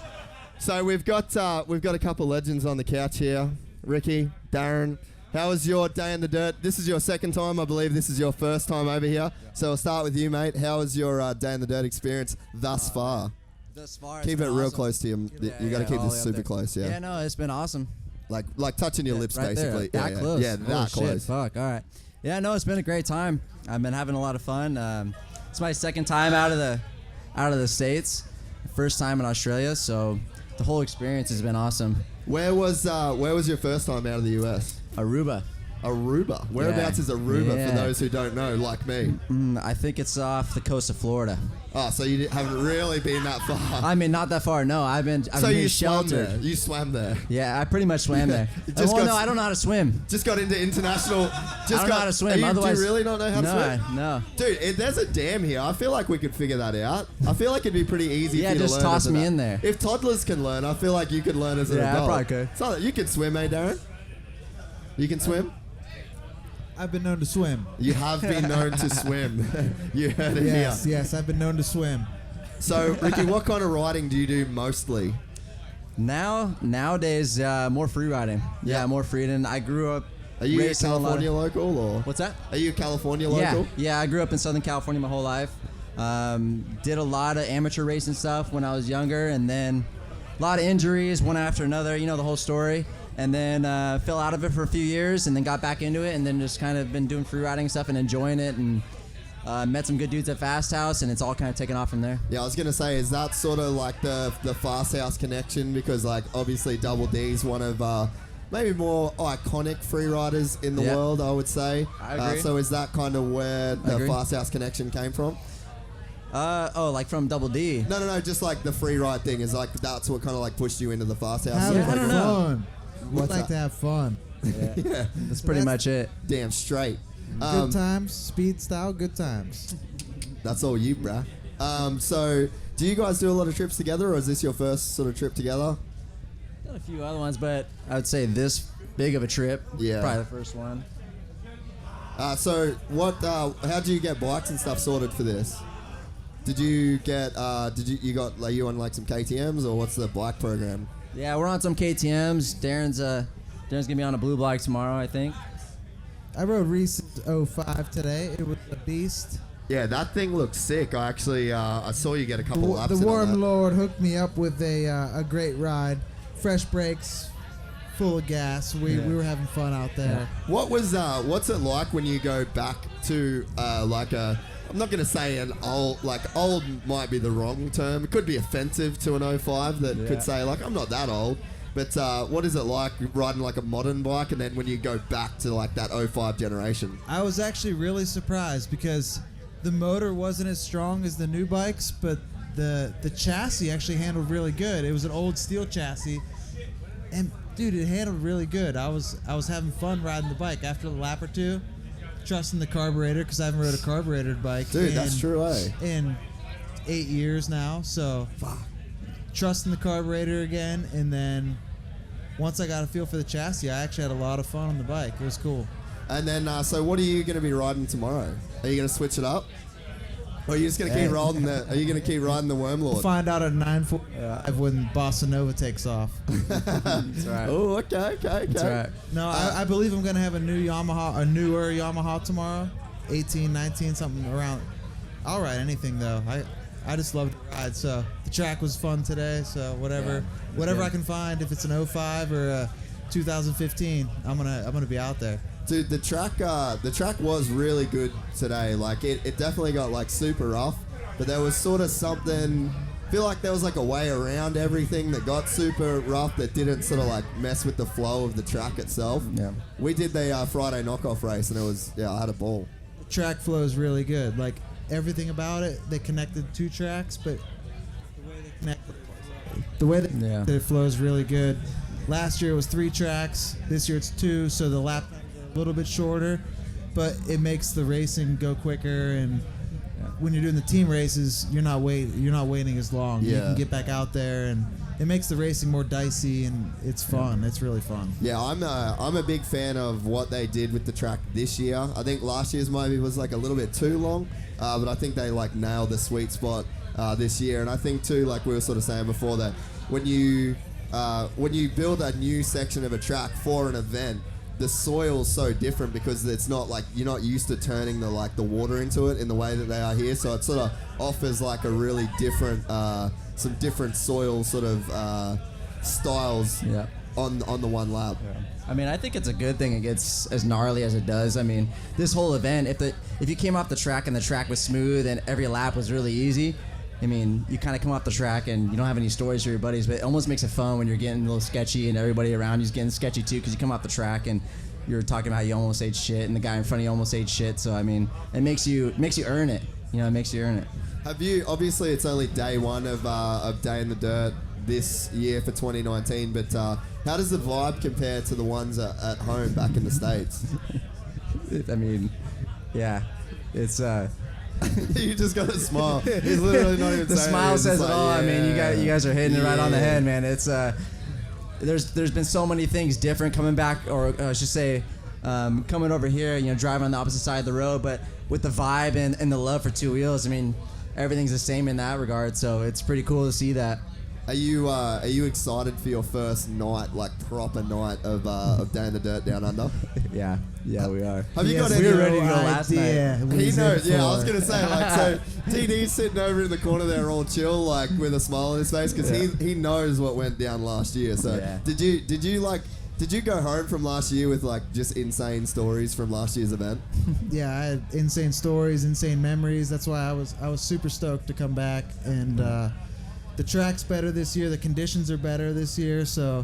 S1: So we've got a couple legends on the couch here. Ricky, Darren, how was your day in the dirt? This is your second time, I believe. This is your first time over here. So I'll start with you, mate. How was your day in the dirt experience thus far?
S10: Thus far,
S1: Keep it
S10: it's been
S1: real
S10: awesome.
S1: close to you. You got to keep
S10: all the
S1: this
S10: way up
S1: super
S10: there.
S1: close. Yeah.
S10: Yeah, no, it's been awesome.
S1: Like touching your lips,
S10: Right
S1: basically.
S10: there, that close.
S1: Yeah, that
S10: Holy
S1: close.
S10: Shit, fuck. All right. Yeah, no, it's been a great time. I've been having a lot of fun. It's my second time out of the States. First time in Australia, so the whole experience has been awesome.
S1: Where was your first time out of the US?
S10: Aruba.
S1: Aruba. Whereabouts is Aruba
S10: Yeah.
S1: for those who don't know, like me?
S10: I think it's off the coast of Florida.
S1: Oh, so you haven't really been that far.
S10: I mean, not that far. No, I've been
S1: So you swam
S10: sheltered.
S1: there. You swam there.
S10: Yeah, I pretty much swam there.
S1: Just
S10: Well,
S1: got-
S10: no, I don't know how to swim.
S1: Just got into international. Just
S10: I don't know how to swim.
S1: Do
S10: Otherwise,
S1: you really not know how to swim?
S10: No.
S1: Dude, there's a dam here. I feel like we could figure that out. I feel like it'd be pretty easy
S10: Yeah,
S1: for you
S10: just
S1: to learn.
S10: toss
S1: as
S10: me
S1: an-
S10: in there.
S1: If toddlers can learn, I feel like you could learn as an
S10: Yeah, I
S1: adult.
S10: probably could.
S1: So you can swim, eh, Darren? You can swim?
S8: I've been known to swim.
S1: You have been known to swim. You heard it
S8: Yes,
S1: here.
S8: yes, I've been known to swim.
S1: So, Ricky, what kind of riding do you do mostly?
S10: Nowadays, more free riding. Yeah, more freedom. I grew up.
S1: Are you a
S10: racing a lot
S1: California local, or
S10: What's that?
S1: are you a California local?
S10: Yeah, I grew up in Southern California my whole life. Did a lot of amateur racing stuff when I was younger, and then a lot of injuries, one after another. You know the whole story. And then fell out of it for a few years, and then got back into it, and then just kind of been doing free riding stuff and enjoying it, and met some good dudes at Fast House, and it's all kind of taken off from there.
S1: Yeah, I was gonna say, is that sort of like the Fast House connection? Because like obviously Double D's one of maybe more iconic free riders in the
S10: Yeah.
S1: world, I would say.
S10: I agree.
S1: So is that kind of where the
S10: agree.
S1: Fast House connection came from?
S10: Like from Double D.
S1: No, just like the free ride thing is like that's what kind of like pushed you into the Fast House.
S8: Have
S10: I don't know.
S8: fun. We'd
S1: What's
S8: like
S1: that?
S8: to have fun.
S1: Yeah,
S10: That's pretty much it.
S1: damn straight.
S8: Good times, speed style, good times.
S1: That's all you, bruh. So do you guys do a lot of trips together, or is this your first sort of trip together?
S10: Done a few other ones, but I would say this big of a trip.
S1: Yeah.
S10: Probably the first one.
S1: So what? How do you get bikes and stuff sorted for this? Did you get? You got? Like, you on like some KTM's, or what's the bike program?
S10: Yeah, we're on some KTM's. Darren's gonna be on a blue bike tomorrow, I think.
S8: I rode recent 05 today. It was a beast.
S1: Yeah, that thing looks sick. I actually I saw you get a couple laps.
S8: The
S1: in on
S8: Warm
S1: that.
S8: Lord hooked me up with a great ride. Fresh brakes, full of gas. We were having fun out there.
S1: What was what's it like when you go back to like a? I'm not gonna say an old, like old might be the wrong term. It could be offensive to an 05 that could say like I'm not that old. But what is it like riding like a modern bike, and then when you go back to like that 05 generation?
S8: I was actually really surprised because the motor wasn't as strong as the new bikes, but the chassis actually handled really good. It was an old steel chassis, and dude, it handled really good. I was having fun riding the bike after the lap or two, trusting the carburetor because I haven't rode a carbureted bike.
S1: Dude, that's true, eh?
S8: In 8 years now, so trusting the carburetor again, and then once I got a feel for the chassis, I actually had a lot of fun on the bike. It was cool.
S1: And then, so what are you going to be riding tomorrow? Are you going to switch it up? Or are you just going to keep riding the? Are you going to keep riding the Worm Lord?
S8: We'll find out at 9:45 when Bossa Nova takes off.
S10: That's right.
S1: Oh, okay.
S10: That's right.
S8: No, I believe I'm gonna have a newer Yamaha tomorrow, 18, 19, something around. I'll ride anything though. I just love to ride. So the track was fun today. So whatever I can find, if it's an 05 or a 2015, I'm gonna be out there.
S1: Dude, the track was really good today. Like it definitely got like super rough, but there was sort of something. I feel like there was like a way around everything that got super rough that didn't sort of like mess with the flow of the track itself.
S10: Yeah.
S1: We did the Friday knockoff race and it was I had a ball.
S8: The track flows really good. Like everything about it, they connected 2 tracks, but the way that it flows really good. Last year it was 3 tracks. This year it's 2, so the lap a little bit shorter, but it makes the racing go quicker. And when you're doing the team races, you're not waiting as long. You can get back out there, and it makes the racing more dicey, and it's fun. It's really fun.
S1: Yeah, I'm a big fan of what they did with the track this year. I think last year's maybe was like a little bit too long, but I think they like nailed the sweet spot this year. And I think too, like we were sort of saying before, that when you build a new section of a track for an event, the soil's so different because it's not like you're not used to turning the water into it in the way that they are here. So it sort of offers like a really different, some different soil sort of styles on the one lap.
S10: Yeah. I mean, I think it's a good thing it gets as gnarly as it does. I mean, this whole event, if you came off the track and the track was smooth and every lap was really easy, I mean, you kind of come off the track and you don't have any stories for your buddies, but it almost makes it fun when you're getting a little sketchy and everybody around you's getting sketchy too because you come off the track and you're talking about you almost ate shit and the guy in front of you almost ate shit. So, I mean, it makes you earn it. You know, it makes you earn it.
S1: Have you, obviously it's only day one of Day in the Dirt this year for 2019, but how does the vibe compare to the ones at home back in the States?
S10: I mean, yeah, it's...
S1: You just got a smile. He's literally not even
S10: the
S1: saying
S10: smile
S1: it.
S10: says it all. I mean, you guys are hitting it right on the head, man. It's there's been so many things different coming back, or I should say, coming over here. You know, driving on the opposite side of the road, but with the vibe and the love for two wheels. I mean, everything's the same in that regard. So it's pretty cool to see that.
S1: Are you excited for your first night, like proper night of Day in the Dirt Down Under?
S10: Yeah, we are.
S1: Have you got
S10: we
S1: any
S10: were ready to go last night.
S1: He knows. Yeah, I was gonna say like so. TD's sitting over in the corner there, all chill, like with a smile on his face, because he knows what went down last year. So did you go home from last year with like just insane stories from last year's event?
S8: Yeah, I had insane stories, insane memories. That's why I was super stoked to come back. And the track's better this year. The conditions are better this year. So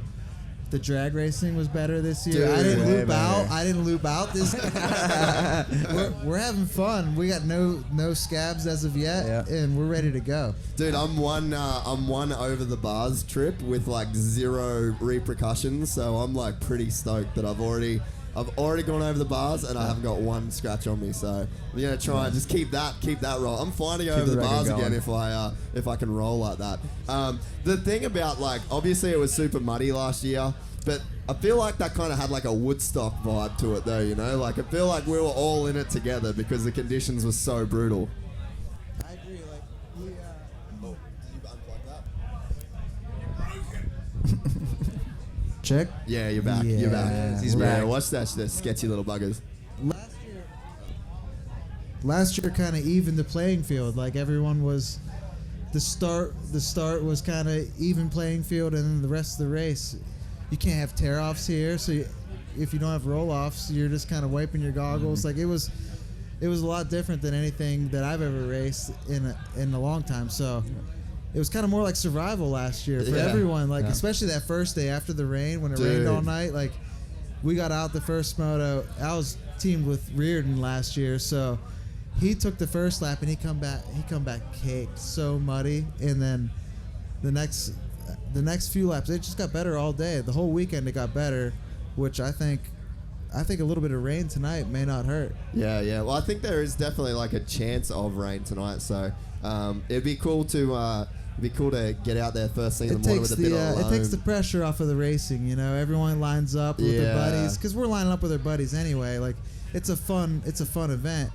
S8: the drag racing was better this year.
S1: Dude,
S8: I didn't loop out this we're having fun. We got no scabs as of yet, and we're ready to go.
S1: Dude, I'm one over the bars trip with like 0 repercussions, so I'm like pretty stoked that I've already gone over the bars and I haven't got one scratch on me. So I'm gonna try and just keep that roll. I'm fine to go over the bars again if I can roll like that. The thing about like obviously it was super muddy last year, but I feel like that kind of had like a Woodstock vibe to it though. You know, like I feel like we were all in it together because the conditions were so brutal.
S8: I agree. Like we.
S1: Oh, did you unplug that?
S8: Check.
S1: Yeah, you're back.
S8: Yeah.
S1: You're back.
S10: He's back.
S1: Watch that, the sketchy little buggers.
S8: Last year kind of evened the playing field. Like everyone was, the start was kind of even playing field, and then the rest of the race, you can't have tear-offs here. So if you don't have roll-offs, you're just kind of wiping your goggles. Like it was a lot different than anything that I've ever raced in a long time. So it was kind of more like survival last year for everyone. Like especially that first day after the rain when it rained all night. Like we got out the first moto. I was teamed with Reardon last year, so he took the first lap and he come back caked, so muddy, and then the next few laps it just got better all day. The whole weekend it got better, which I think a little bit of rain tonight may not hurt.
S1: Yeah. Well, I think there is definitely like a chance of rain tonight, so it'd be cool to get out there first thing in the morning with a bit of loam.
S8: It takes the pressure off of the racing, you know. Everyone lines up with their buddies because we're lining up with our buddies anyway. Like it's a fun event.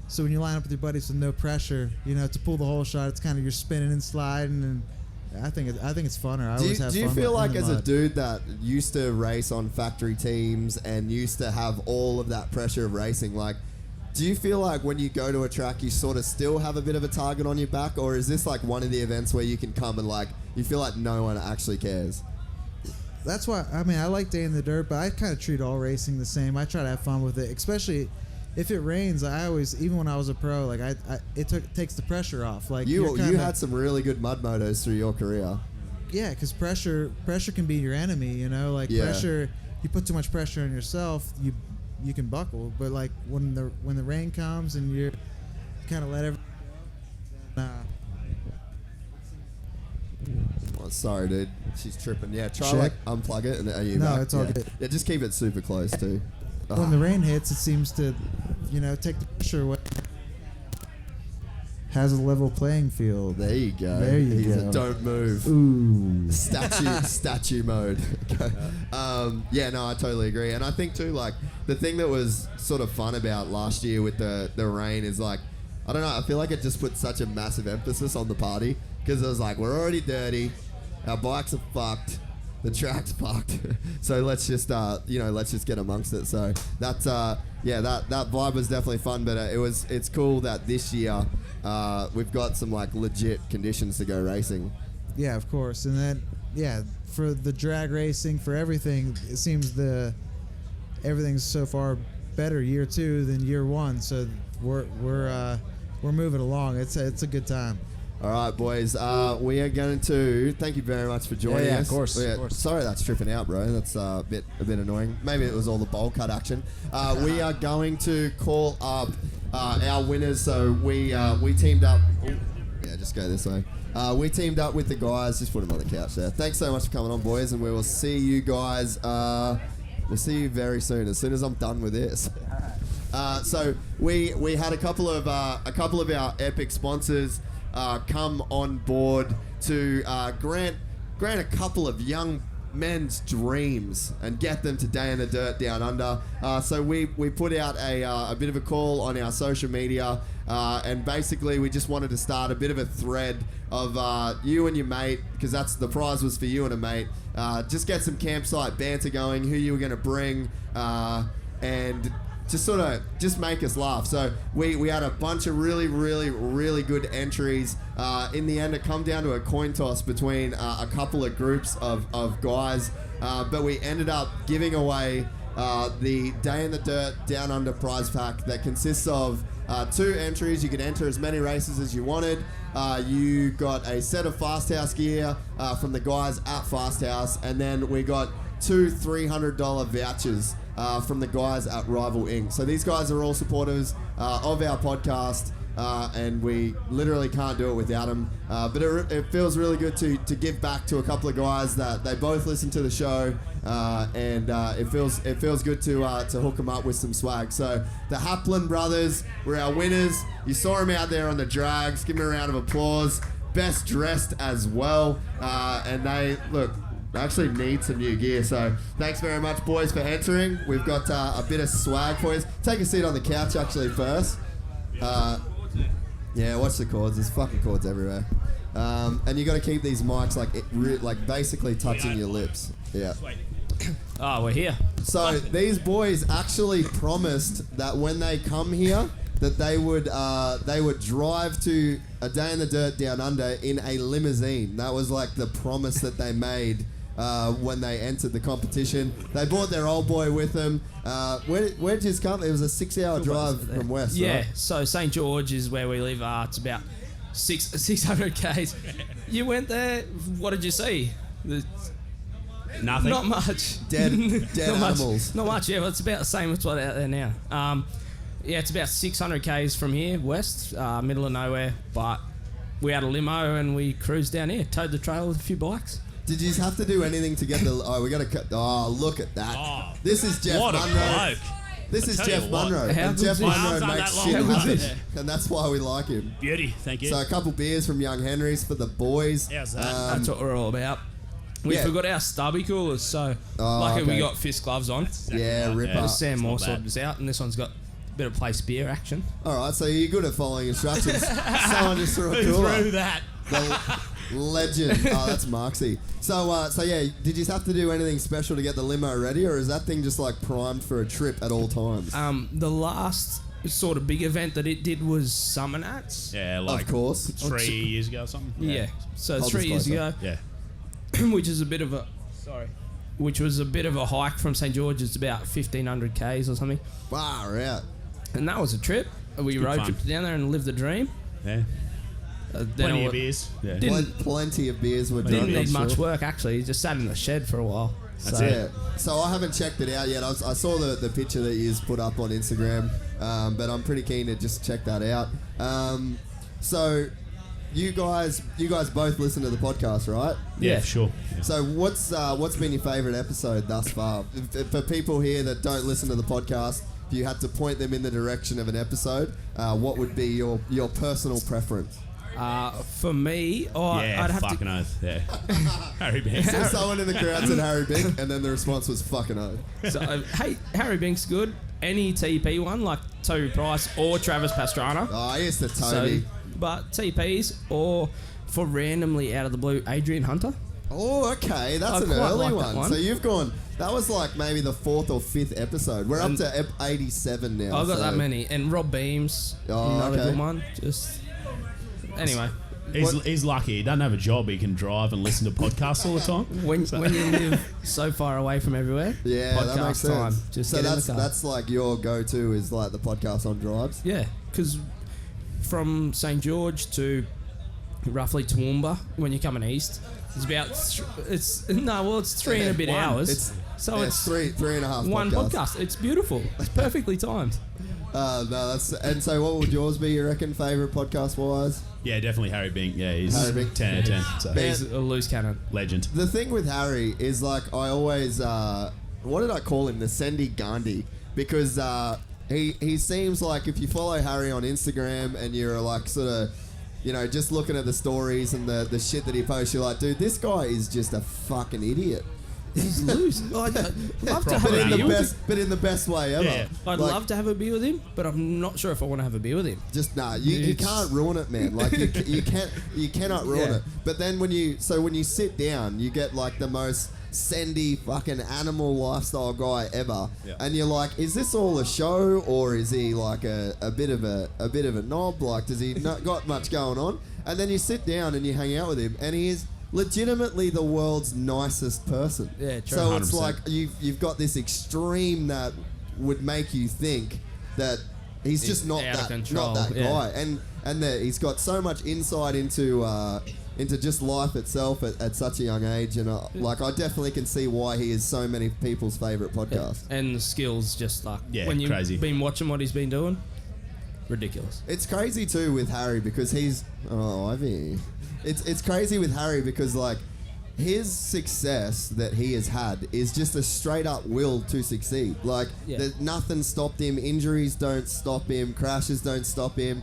S8: So when you line up with your buddies with no pressure, you know, to pull the whole shot, it's kind of you're spinning and sliding, and I think it's funner. I always have fun.
S1: Do you feel like as a
S8: mud.
S1: dude that used to race on factory teams and used to have all of that pressure of racing, like, do you feel like when you go to a track you sort of still have a bit of a target on your back, or is this like one of the events where you can come and like you feel like no one actually cares?
S8: That's why I like Day in the Dirt, but I kind of treat all racing the same. I try to have fun with it, especially if it rains. I always, even when I was a pro, like it takes the pressure off. Like
S1: you had some really good mud motos through your career.
S8: Yeah, because pressure can be your enemy. You know, like pressure. You put too much pressure on yourself, you can buckle. But like when the rain comes and you kind of let everything go,
S1: Oh, sorry, dude. She's tripping. Yeah, try
S8: Check.
S1: like unplug it and are you
S8: No,
S1: back?
S8: it's all good.
S1: Yeah, just keep it super close too.
S8: when the rain hits, it seems to, you know, take the pressure away. Has a level playing field.
S1: There you go.
S8: There you
S1: He's
S8: go.
S1: a don't move.
S8: Ooh.
S1: Statue mode. Okay. Yeah, no, I totally agree. And I think too, like, the thing that was sort of fun about last year with the rain is like, I don't know, I feel like it just put such a massive emphasis on the party because it was like, we're already dirty, our bikes are fucked, the track's fucked, so let's just let's just get amongst it. So that's that vibe was definitely fun, but it's cool that this year we've got some like legit conditions to go racing.
S8: Yeah, of course. And then for the drag racing, for everything, it seems everything's so far better year 2 than year 1. So we're moving along. It's a good time.
S1: All right, boys. We are going to thank you very much for joining us.
S10: Of course.
S1: Sorry, that's tripping out, bro. That's a bit annoying. Maybe it was all the bowl cut action. We are going to call up our winners. So we teamed up. Yeah, just go this way. We teamed up with the guys. Just put them on the couch there. Thanks so much for coming on, boys, and we will see you guys. We'll see you very soon. As soon as I'm done with this. So we had a couple of our epic sponsors come on board to grant a couple of young men's dreams and get them to Day in the Dirt Down Under. So we put out a bit of a call on our social media, and basically we just wanted to start a bit of a thread of you and your mate, because that's the prize was for you and a mate. Just get some campsite banter going, who you were going to bring, and just make us laugh. So we had a bunch of really, really, really good entries. In the end, it come down to a coin toss between a couple of groups of guys, but we ended up giving away the Day in the Dirt Down Under prize pack that consists of 2 entries. You could enter as many races as you wanted. You got a set of Fast House gear from the guys at Fast House, and then we got 2 $300 vouchers from the guys at Rival Inc. So these guys are all supporters of our podcast, and we literally can't do it without them. But it feels really good to give back to a couple of guys that they both listen to the show, and it feels good to hook them up with some swag. So the Haplin brothers were our winners. You saw them out there on the drags. Give them a round of applause. Best dressed as well, and they actually need some new gear. So thanks very much, boys, for entering. We've got a bit of swag for you. Take a seat on the couch actually first. Yeah, watch the cords. There's fucking cords everywhere. And you got to keep these mics like basically touching your lips. Yeah.
S11: Oh, we're here.
S1: So these boys actually promised that when they come here, that they would drive to a Day in the Dirt Down Under in a limousine. That was like the promise that they made when they entered the competition. They brought their old boy with them. Where'd you come? It was a 6-hour drive from West.
S11: Yeah,
S1: right?
S11: so St. George is where we live. It's about 600 k's. You went there. What did you see?
S5: Nothing.
S11: Not much.
S1: Dead
S11: not
S1: animals.
S11: Much. Not much. Yeah, well, it's about the same as what's out there now. Yeah, it's about 600 k's from here, west, middle of nowhere. But we had a limo and we cruised down here, towed the trail with a few bikes.
S1: Did you have to do anything to get the? Oh, we got to cut. Oh, look at that.
S12: Oh,
S1: this is Jeff
S12: what a
S1: Munro.
S12: bloke.
S1: This is
S12: tell
S1: Jeff
S12: you what.
S1: Munro.
S11: How
S1: And
S11: good's
S1: Jeff
S11: this?
S1: Munro
S12: Arms aren't
S1: makes
S12: that
S1: shit
S12: long. How good's
S1: happen.
S12: this?
S1: And that's why we like him.
S12: Beauty, thank you.
S1: So a couple beers from Young Henry's for the boys.
S12: How's that?
S11: That's what we're all about. We
S1: yeah.
S11: forgot our stubby coolers, so lucky we got fist gloves on.
S1: Yeah,
S12: right.
S1: ripper.
S12: Yeah.
S11: Sam
S12: It's not
S11: Moore
S12: bad.
S11: sorted us out, and this one's got a bit of place beer action.
S1: All right, so you're good at following instructions. Someone just threw a
S12: Who
S1: cooler.
S12: threw that?
S1: The legend. Oh, that's Marksy. So yeah, did you have to do anything special to get the limo ready, or is that thing just like primed for a trip at all times?
S11: The last sort of big event that it did was Summer Nats.
S12: Yeah, like
S1: of course.
S12: 3 years ago or something.
S11: Yeah. So
S1: Hold
S11: 3
S1: this
S11: years
S1: closer.
S11: ago,
S12: Yeah.
S11: which is a bit of a which was a bit of a hike from St George. It's about 1,500 k's or something,
S1: Far out.
S11: and that was a trip. We
S12: good
S11: road
S12: fun.
S11: tripped down there and lived the dream.
S12: Yeah.
S11: Then
S12: Plenty
S11: I
S12: of beers. Yeah.
S1: Plenty of beers were
S11: Didn't
S1: drunk.
S11: need
S1: I'm
S11: much
S1: sure.
S11: work actually. Just sat in the shed for a while.
S12: That's
S11: So-
S12: it.
S1: Yeah. So I haven't checked it out yet. I saw the picture that you put up on Instagram, but I'm pretty keen to just check that out. So you guys both listen to the podcast, right?
S12: Yeah, for sure. Yeah.
S1: So what's been your favourite episode thus far? For people here that don't listen to the podcast, if you had to point them in the direction of an episode, what would be your personal preference?
S11: For me,
S12: Yeah,
S11: I'd have
S12: fucking
S11: to.
S12: oath. Yeah. Harry Banks.
S1: So someone in the crowd said Harry Bink, and then the response was fucking oath.
S11: So, hey, Harry Bink's good. Any TP one like Toby Price or Travis Pastrana.
S1: Oh, yes, the
S11: So,
S1: Toby.
S11: but TPs or for randomly out of the blue, Adrian Hunter.
S1: Oh, okay, that's
S11: I
S1: an
S11: quite
S1: early
S11: like that one.
S1: So you've gone. That was like maybe the 4th or 5th episode. We're up to 87 now.
S11: I've got
S1: so-
S11: that many. And Rob Beams,
S1: Oh,
S11: another
S1: okay.
S11: good one. Just anyway.
S12: He's lucky. He doesn't have a job. He can drive and listen to podcasts all the time.
S11: When you live so far away from everywhere,
S1: Yeah, that
S11: podcast
S1: makes sense.
S11: time. Just
S1: so
S11: get
S1: that's
S11: in the car.
S1: that's like your go-to is like the podcast on drives.
S11: Yeah, because from St George to roughly Toowoomba, when you're coming east, it's about it's 3 and a bit hours.
S1: It's
S11: it's
S1: three and a half.
S11: one
S1: podcasts.
S11: podcast. It's beautiful. It's perfectly timed.
S1: No, that's and so. What would yours be? You reckon favorite podcast wise?
S12: Yeah, definitely Harry Bink. Yeah, he's
S1: Harry Bink.
S12: 10 out of 10. So.
S11: He's a loose cannon.
S12: Legend.
S1: The thing with Harry is like I always what did I call him? The Sendi Gandhi, because he seems like if you follow Harry on Instagram and you're like sort of just looking at the stories and the shit that he posts, you're like, dude, this guy is just a fucking idiot.
S11: He's loose. I'd love to have
S1: But
S11: a
S1: in
S11: beer
S1: the
S11: with him.
S1: best, but in the best way ever.
S12: Yeah.
S11: I'd
S1: Like,
S11: love to have a beer with him, but I'm not sure if I want to have a beer with him.
S1: Just you
S11: It's-
S1: can't ruin it, man. Like you cannot ruin
S11: Yeah.
S1: it. But then when you sit down, you get like the most sendy fucking animal lifestyle guy ever,
S12: Yeah.
S1: and you're like, is this all a show or is he like a bit of a knob? Like, does he not got much going on? And then you sit down and you hang out with him, and he is legitimately the world's nicest person.
S11: Yeah, true.
S1: So it's
S12: 100%.
S1: like you've got this extreme that would make you think that he's just not
S11: out of
S1: that
S11: control,
S1: not that
S11: yeah.
S1: guy, and that he's got so much insight into just life itself at such a young age, and like I definitely can see why he is so many people's favorite podcast.
S11: And the skills just like
S12: Yeah,
S11: when you've
S12: crazy.
S11: been watching what he's been doing, ridiculous.
S1: It's crazy too with Harry because Ivy. It's crazy with Harry because like his success that he has had is just a straight up will to succeed. Like nothing stopped him. Injuries don't stop him. Crashes don't stop him.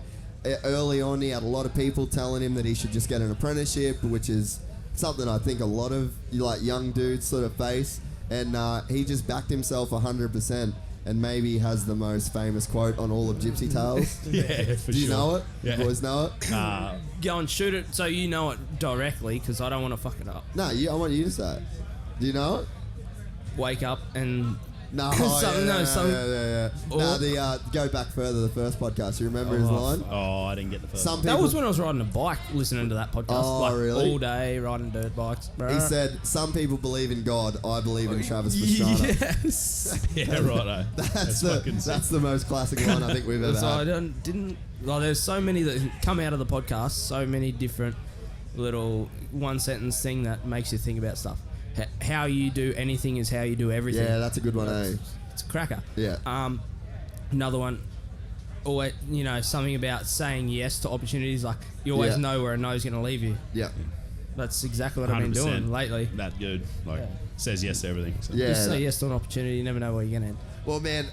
S1: Early on, he had a lot of people telling him that he should just get an apprenticeship, which is something I think a lot of like young dudes sort of face. And he just backed himself 100%. And maybe has the most famous quote on all of Gypsy Tales.
S12: Yeah, for
S1: Do you
S12: sure.
S1: know it?
S12: Yeah.
S1: You boys know it?
S11: Go and shoot it so you know it directly because I don't want to fuck it up.
S1: No, I want you to say it. Do you know it?
S11: Wake up and
S1: No,
S11: Some-
S1: No, go back further. The first podcast. You remember his line?
S12: Oh, I didn't get the first
S1: Some
S12: one.
S1: people.
S11: that was when I was riding a bike, listening to that podcast,
S1: Oh,
S11: like
S1: really?
S11: all day riding dirt bikes.
S1: He said, "Some people believe in God. I believe in Travis Pastrana."
S11: "Yes."
S12: Yeah, righto.
S1: That's the most classic line I think we've ever
S11: So I
S1: had.
S11: didn't. Like, there's so many that come out of the podcast. So many different little one sentence thing that makes you think about stuff. How you do anything is how you do everything.
S1: Yeah, that's a good one, eh?
S11: It's a cracker.
S1: Yeah.
S11: Another one. always, something about saying yes to opportunities. Like you always know where a no's going to leave you.
S1: Yeah.
S11: That's exactly what I've been doing lately.
S12: That good. Like says yes to everything. So.
S1: Yeah.
S11: Just say yes to an opportunity. You never know where you're going to end.
S1: Well, man,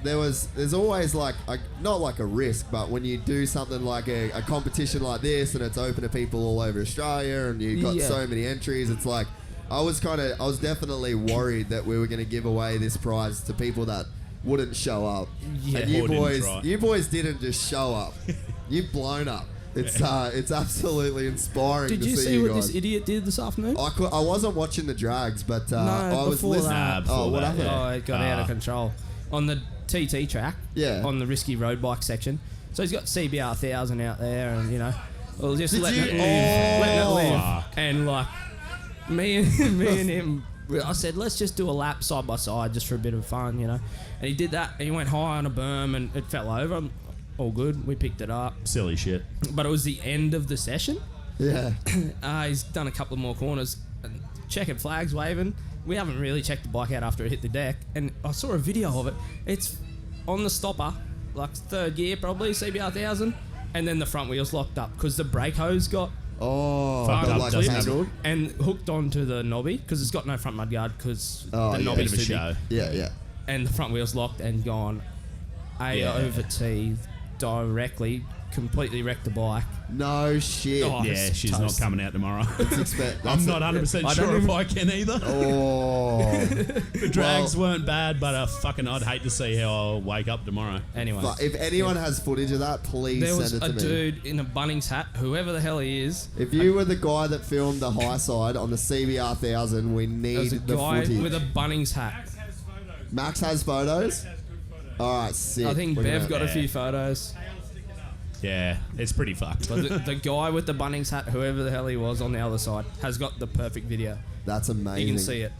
S1: there's always like not like a risk, but when you do something like a competition like this and it's open to people all over Australia and you've got so many entries, it's like I was definitely worried that we were going to give away this prize to people that wouldn't show up.
S11: Yeah.
S1: And you boys didn't just show up. You've blown up. It's absolutely inspiring
S11: Did
S1: to
S11: you
S1: see
S11: see
S1: you
S11: what
S1: guys.
S11: this idiot did this afternoon?
S1: I wasn't watching the drags, but I was
S11: before
S1: listening.
S11: that.
S1: What happened?
S11: Oh, it got out of control. On the TT track, on the risky road bike section. So he's got CBR 1000 out there and, well, just letting it live. And, like, me and him, I said, let's just do a lap side by side just for a bit of fun, And he did that and he went high on a berm and it fell over. All good. We picked it up.
S12: Silly shit.
S11: But it was the end of the session.
S1: Yeah.
S11: He's done a couple of more corners. Checking flags, waving. We haven't really checked the bike out after it hit the deck. And I saw a video of it. It's on the stopper, like third gear probably, CBR 1000. And then the front wheel's locked up because the brake hose got
S12: fucked up,
S11: clipped and hooked onto the knobby because it's got no front mudguard because the knobby's too big.
S1: Yeah.
S11: And the front wheel's locked and gone over T directly, completely wrecked the bike.
S1: No shit.
S11: Oh,
S12: yeah, she's not coming out tomorrow.
S1: I'm
S12: not 100% sure if I can either.
S1: Oh.
S12: The drags weren't bad, but I'd hate to see how I'll wake up tomorrow.
S11: Anyway.
S1: But if anyone has footage of that, please
S11: There was
S1: send it
S11: a
S1: to me.
S11: dude in a Bunnings hat, whoever the hell he is.
S1: If you were the guy that filmed the high side on the CBR 1000, we need
S11: There was a
S1: the
S11: guy
S1: footage.
S11: with a Bunnings hat.
S1: Max has photos? Alright, sick.
S11: I think
S1: We're
S11: Bev
S1: gonna-
S11: got a few photos.
S12: Yeah, it's pretty fucked.
S11: But the guy with the Bunnings hat, whoever the hell he was on the other side, has got the perfect video.
S1: That's amazing.
S11: You can see it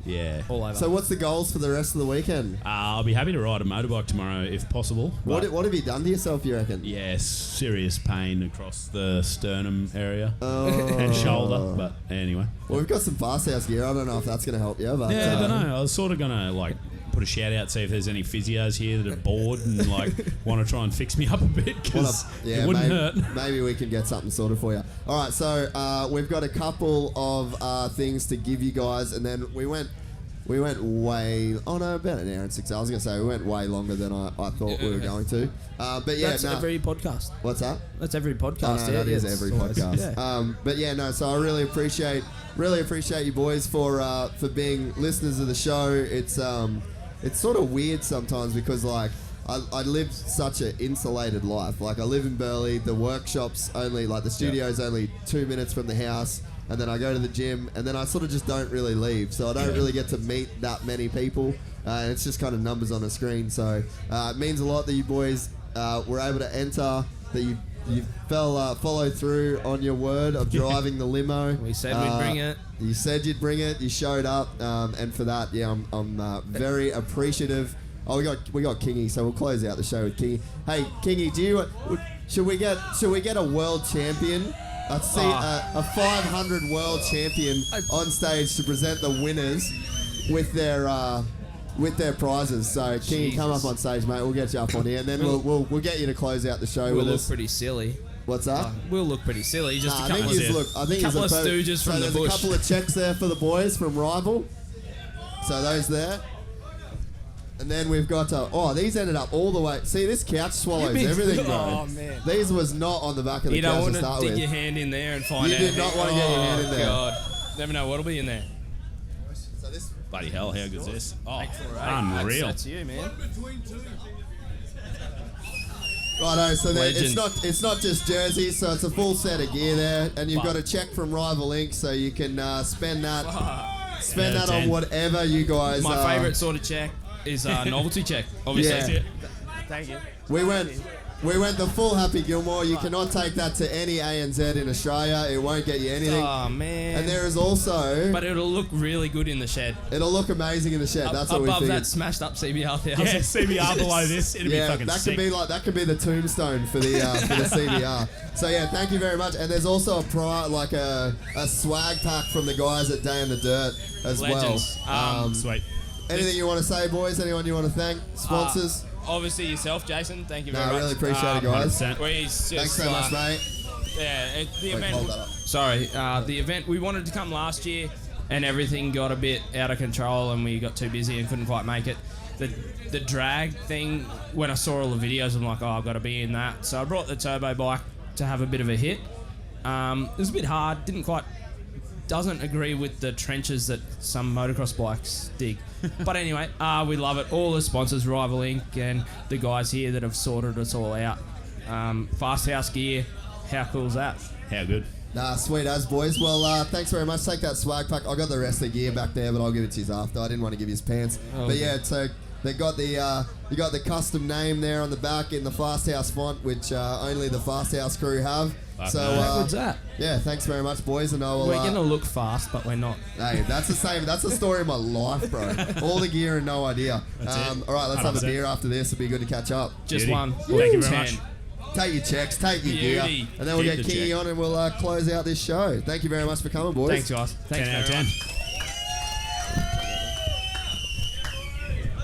S12: Yeah.
S11: all over.
S1: So what's the goals for the rest of the weekend?
S12: I'll be happy to ride a motorbike tomorrow if possible.
S1: What have you done to yourself, you reckon?
S12: Yes, serious pain across the sternum area
S1: Oh.
S12: and shoulder. But anyway.
S1: Well, we've got some fast house gear. I don't know if that's going to help you. But,
S12: Yeah, I don't know. I was sort of going to put a shout out, see if there's any physios here that are bored and want to try and fix me up a bit because it wouldn't hurt.
S1: Maybe we can get something sorted for you. All right, so we've got a couple of things to give you guys, and then we went way. Oh no, about an hour and 6 hours. I was gonna say we went way longer than I thought we were going to. But yeah,
S11: that's every podcast.
S1: What's that?
S11: That's every podcast.
S1: Oh, no, that is every podcast.
S11: Yeah.
S1: But yeah, no. So I really appreciate you boys for being listeners of the show. It's sort of weird sometimes because I live such an insulated life. Like I live in Burleigh. The workshop's only the studio's only 2 minutes from the house. And then I go to the gym, and then I sort of just don't really leave. So I don't really get to meet that many people. And it's just kind of numbers on a screen. So it means a lot that you boys were able to enter, that you followed through on your word of driving the limo.
S11: We said we'd bring it.
S1: You said you'd bring it. You showed up. And for that, I'm very appreciative. Oh, we got Kingy, so we'll close out the show with Kingy. Hey, Kingy, should we get a world champion? A 500 world champion on stage to present the winners with their prizes. So, Kingy, come up on stage, mate. We'll get you up on here, and then we'll get you to close out the show
S11: We'll
S1: with
S11: look
S1: us.
S11: pretty silly.
S1: What's that?
S11: We'll look pretty silly. Just
S1: Nah,
S11: a couple
S1: I think
S11: couple of stooges from the
S1: there's
S11: bush.
S1: a couple of checks there for the boys from Rival. So those there. And then we've got these ended up all the way. See, this couch swallows everything, bro.
S11: Oh, man.
S1: These was not on the back of the
S11: You
S1: couch
S11: don't want
S1: to
S11: to
S1: start
S11: dig
S1: with.
S11: your hand in there and find
S1: You
S11: out.
S1: did not want to get your hand in there.
S11: God. Never know what'll be in there.
S1: So this
S12: Bloody hell, how good's this? Oh,
S11: Unreal.
S12: unreal.
S11: That's you, man.
S1: Righto, so
S11: Legend.
S1: it's not just jerseys, so it's a full set of gear there, and you've got a check from Rival Inc, so you can spend that on
S12: 10.
S1: whatever you guys.
S11: My favourite sort of check is a novelty check. Obviously.
S1: Yeah.
S11: Thank you.
S1: We went the full Happy Gilmore. You cannot take that to any ANZ in Australia. It won't get you anything.
S11: Oh, man.
S1: And there is also.
S11: But it'll look really good in the shed.
S1: It'll look amazing in the shed. That's what we
S11: Above
S1: figured.
S11: that smashed up CBR 1000.
S12: Yeah, CBR below this. It'd be fucking
S1: that
S12: sick.
S1: could be the tombstone for the CBR. So yeah, thank you very much. And there's also a swag pack from the guys at Day in the Dirt as
S11: Legends.
S1: well.
S12: Sweet.
S1: Anything you want to say, boys? Anyone you want to thank? Sponsors?
S11: obviously yourself, Jason. Thank you very
S1: I
S11: much.
S1: really appreciate it, guys.
S12: 100%.
S1: Thanks so much, mate.
S11: Yeah, the
S1: Wait, hold that
S11: event.
S1: up.
S11: Sorry, the event. We wanted to come last year, and everything got a bit out of control, and we got too busy and couldn't quite make it. The drag thing. When I saw all the videos, I'm like, oh, I've got to be in that. So I brought the turbo bike to have a bit of a hit. It was a bit hard. Doesn't agree with the trenches that some motocross bikes dig. But anyway, we love it. All the sponsors, Rival Inc. and the guys here that have sorted us all out. Fast House Gear, how cool is that?
S12: How good.
S1: Nah, sweet as, boys. Well, thanks very much. Take that swag pack. I got the rest of the gear back there, but I'll give it to you after. I didn't want to give you his pants.
S11: Oh,
S1: but yeah, so they got the you got the custom name there on the back in the Fast House font, which only the Fast House crew have. So
S11: How good's that?
S1: yeah, thanks very much, boys, and I will.
S11: We're gonna look fast, but we're not.
S1: Hey, that's the same. That's the story of my life, bro. All the gear and no idea. All right, let's have a
S12: 100%.
S1: beer after this. It'll be good to catch up.
S11: Just
S12: Beauty.
S11: one.
S12: Thank you very much.
S1: Take your checks, take your gear,
S11: Beauty.
S1: and then we'll
S12: Keep
S1: get
S12: the
S1: Kingy
S12: check.
S1: on and we'll close out this show. Thank you very much for coming, boys.
S11: Thanks, guys. Thanks
S12: 10 out of
S11: very
S12: 10.
S11: much.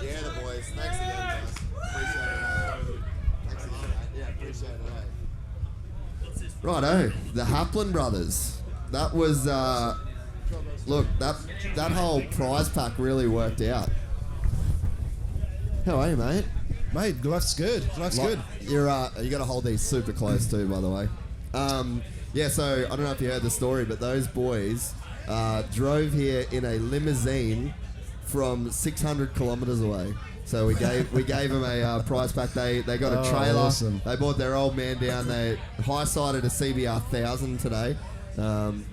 S1: Yeah, the boys. Thanks again, guys. Appreciate it. Thanks again, mate. Yeah, appreciate it. Righto, the Haplin brothers. That was, look, that whole prize pack really worked out. How are you, mate?
S13: Mate, life's good. Life's good.
S1: You're you got to hold these super close too, by the way. Yeah, so I don't know if you heard the story, but those boys drove here in a limousine from 600 kilometers away. So we gave them a prize pack. They got a trailer.
S13: Awesome.
S1: They brought their old man down. They high-sided a CBR 1000 today.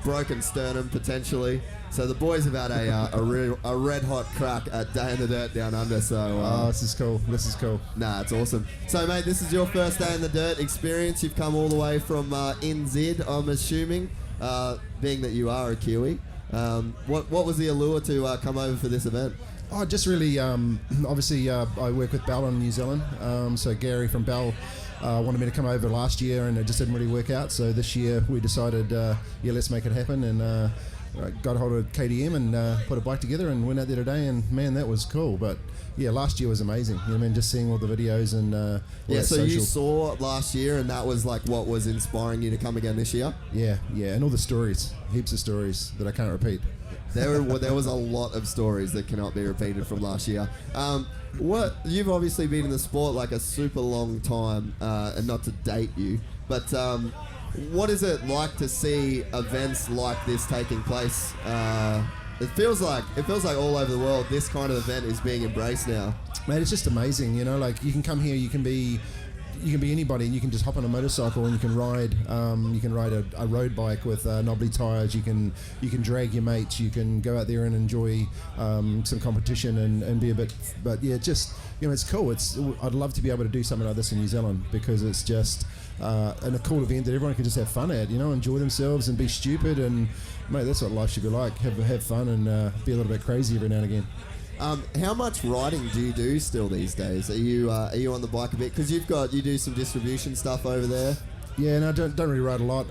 S1: Broken sternum potentially. So the boys have had a red hot crack at Day in the Dirt Down Under. So
S13: this is cool. This is cool.
S1: Nah, it's awesome. So mate, this is your first Day in the Dirt experience. You've come all the way from NZ, I'm assuming, being that you are a Kiwi. What was the allure to come over for this event?
S13: Oh, just really, obviously, I work with Bell in New Zealand. So Gary from Bell wanted me to come over last year, and it just didn't really work out. So this year we decided, let's make it happen, and got a hold of KTM and put a bike together and went out there today, and man, that was cool. But yeah, last year was amazing. You know what I mean? Just seeing all the videos and all
S1: yeah.
S13: that
S1: So
S13: social.
S1: you saw last year, and that was like what was inspiring you to come again this year.
S13: Yeah, and all the stories, heaps of stories that I can't repeat.
S1: There was a lot of stories that cannot be repeated from last year. What you've obviously been in the sport like a super long time, and not to date you, but what is it like to see events like this taking place? It feels like all over the world this kind of event is being embraced now.
S13: Mate, it's just amazing, you know, like you can come here, you can be anybody, and you can just hop on a motorcycle and you can ride a road bike with knobbly tires. You can drag your mates, you can go out there and enjoy some competition and be a bit, but yeah, just, you know, it's cool. I'd love to be able to do something like this in New Zealand, because it's just and a cool event that everyone can just have fun at, you know, enjoy themselves and be stupid, and mate, that's what life should be like. Have fun and be a little bit crazy every now and again.
S1: How much riding do you do still these days? Are you on the bike a bit? Because you do some distribution stuff over there.
S13: Yeah, no, don't really ride a lot.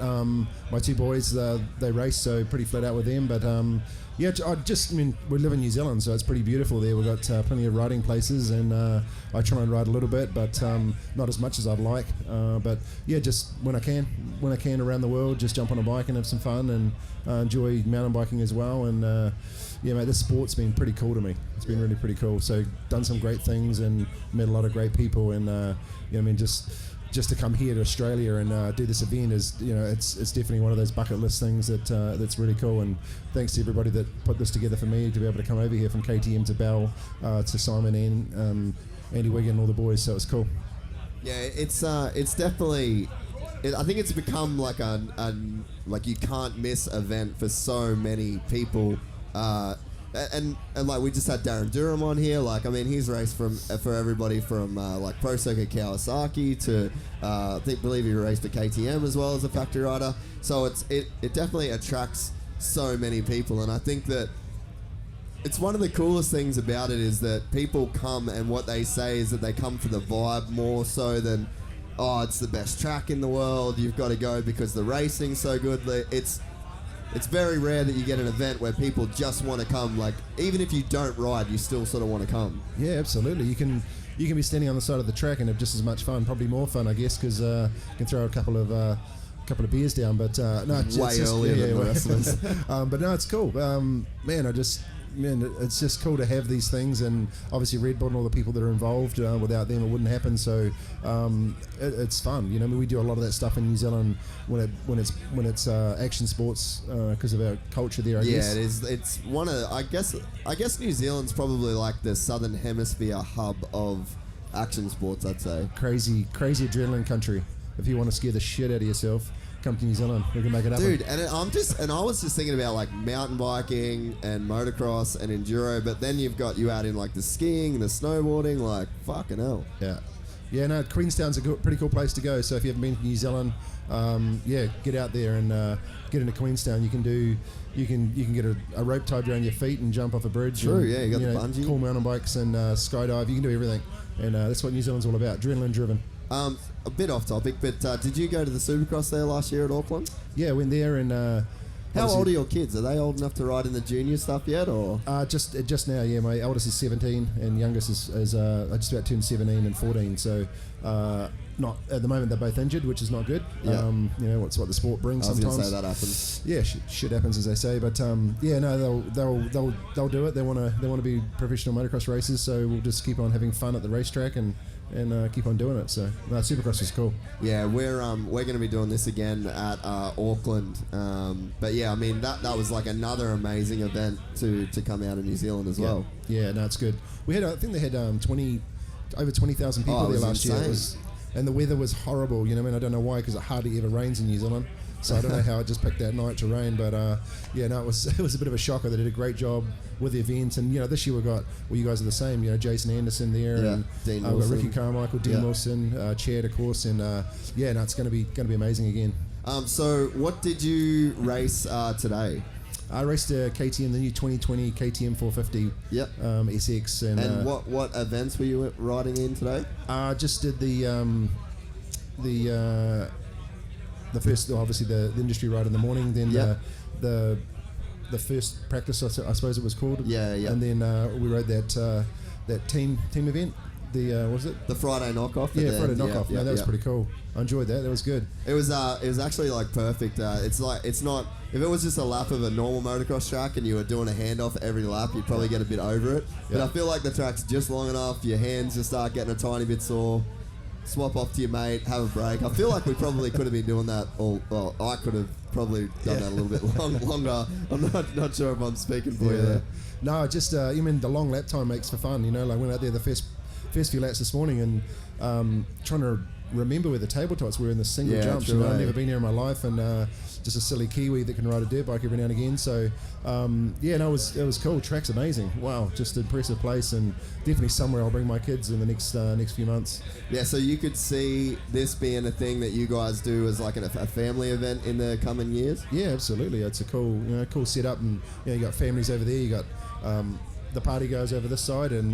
S13: My two boys, they race, so pretty flat out with them. But yeah, we live in New Zealand, so it's pretty beautiful there. We've got plenty of riding places, and I try and ride a little bit, but not as much as I'd like. But yeah, just when I can around the world, just jump on a bike and have some fun, and enjoy mountain biking as well. And yeah, mate, this sport's been pretty cool to me. It's been really pretty cool. So done some great things and met a lot of great people, and you know what I mean, just to come here to Australia and do this event is, you know, it's definitely one of those bucket list things that's really cool. And thanks to everybody that put this together for me to be able to come over here, from KTM to Bell to Simon and Andy Wiggin and all the boys. So it's cool.
S1: Yeah, it's definitely. I think it's become like like you can't miss event for so many people. And like we just had Darren Durham on here. Like, I mean, he's raced for everybody from like Pro Circuit Kawasaki to believe he raced for KTM as well as a factory rider. So it definitely attracts so many people, and I think that it's one of the coolest things about it is that people come, and what they say is that they come for the vibe more so than, oh, it's the best track in the world, you've got to go because the racing's so good. It's very rare that you get an event where people just want to come. Like, even if you don't ride, you still sort of want to come.
S13: Yeah, absolutely. You can you can be standing on the side of the track and have just as much fun, probably more fun, I guess, because you can throw a couple of beers down. But no, it's
S1: way
S13: just,
S1: earlier than the rest of us.
S13: but no, it's cool. Man, it's just cool to have these things, and obviously Red Bull and all the people that are involved. Without them, it wouldn't happen. So it's fun. You know, we do a lot of that stuff in New Zealand when it's action sports because of our culture there. I guess.
S1: Yeah, it is. It's one of. I guess New Zealand's probably like the Southern Hemisphere hub of action sports. I'd say.
S13: Crazy adrenaline country. If you want to scare the shit out of yourself, come to New Zealand. We can make it happen.
S1: Dude, and I was just thinking about like mountain biking and motocross and enduro, but then you add in like the skiing, the snowboarding, like fucking hell.
S13: Yeah. No, Queenstown's a pretty cool place to go. So if you haven't been to New Zealand, get out there and get into Queenstown. You can get a rope tied around your feet and jump off a bridge.
S1: True,
S13: and,
S1: yeah, you got the bungee.
S13: Cool mountain bikes and skydive. You can do everything, and that's what New Zealand's all about. Adrenaline driven.
S1: A bit off topic, but did you go to the Supercross there last year at Auckland?
S13: Yeah, I went there and.
S1: How old are your kids? Are they old enough to ride in the junior stuff yet, or?
S13: Just now, yeah. My eldest is 17 and youngest is just about turned 17 and 14. So, not at the moment. They're both injured, which is not good.
S1: Yeah.
S13: What's what the sport brings.
S1: I was
S13: sometimes.
S1: Gonna say that happens.
S13: Yeah, shit happens, as they say. But they'll do it. They want to be professional motocross racers. So we'll just keep on having fun at the racetrack and keep on doing it. So Supercross is cool.
S1: Yeah, we're going to be doing this again at Auckland. But yeah, I mean that was like another amazing event to come out of New Zealand as well.
S13: Yeah, no, it's good. I think they had over 20,000 people there last year. And the weather was horrible. You know, I don't know why, because it hardly ever rains in New Zealand. So I don't know how it just picked that night to rain, but it was a bit of a shocker. They did a great job with the event, and this year you guys are the same. Jason Anderson there, and
S1: Dean
S13: we've got
S1: Wilson.
S13: Ricky Carmichael, Dean Wilson, Chad of course, and it's going to be amazing again.
S1: So what did you race today?
S13: I raced a KTM, the new 2020 KTM 450 SX,
S1: and what events were you riding in today?
S13: Just did the first, obviously the industry ride in the morning, then the first practice, I suppose it was called.
S1: Yeah.
S13: And then we rode that team event. What was it?
S1: The Friday knockoff.
S13: Friday knockoff. That was pretty cool. I enjoyed that. That was good.
S1: It was actually like perfect. It's not. If it was just a lap of a normal motocross track and you were doing a handoff every lap, you'd probably get a bit over it. But I feel like the track's just long enough. Your hands just start getting a tiny bit sore. Swap off to your mate, have a break. I feel like we probably could have been doing that I could have probably done that a little bit longer. I'm not sure if I'm speaking for you there.
S13: No, just the long lap time makes for fun. Like went out there the first few laps this morning and trying to remember where the tabletops were in the single jumps.
S1: True,
S13: I've never been here in my life, and just a silly Kiwi that can ride a dirt bike every now and again. So it was cool. Track's amazing. Wow, just an impressive place, and definitely somewhere I'll bring my kids in the next few months.
S1: Yeah, so you could see this being a thing that you guys do as like a family event in the coming years.
S13: Yeah, absolutely. It's a cool setup, and you got families over there. You got the party goes over this side, and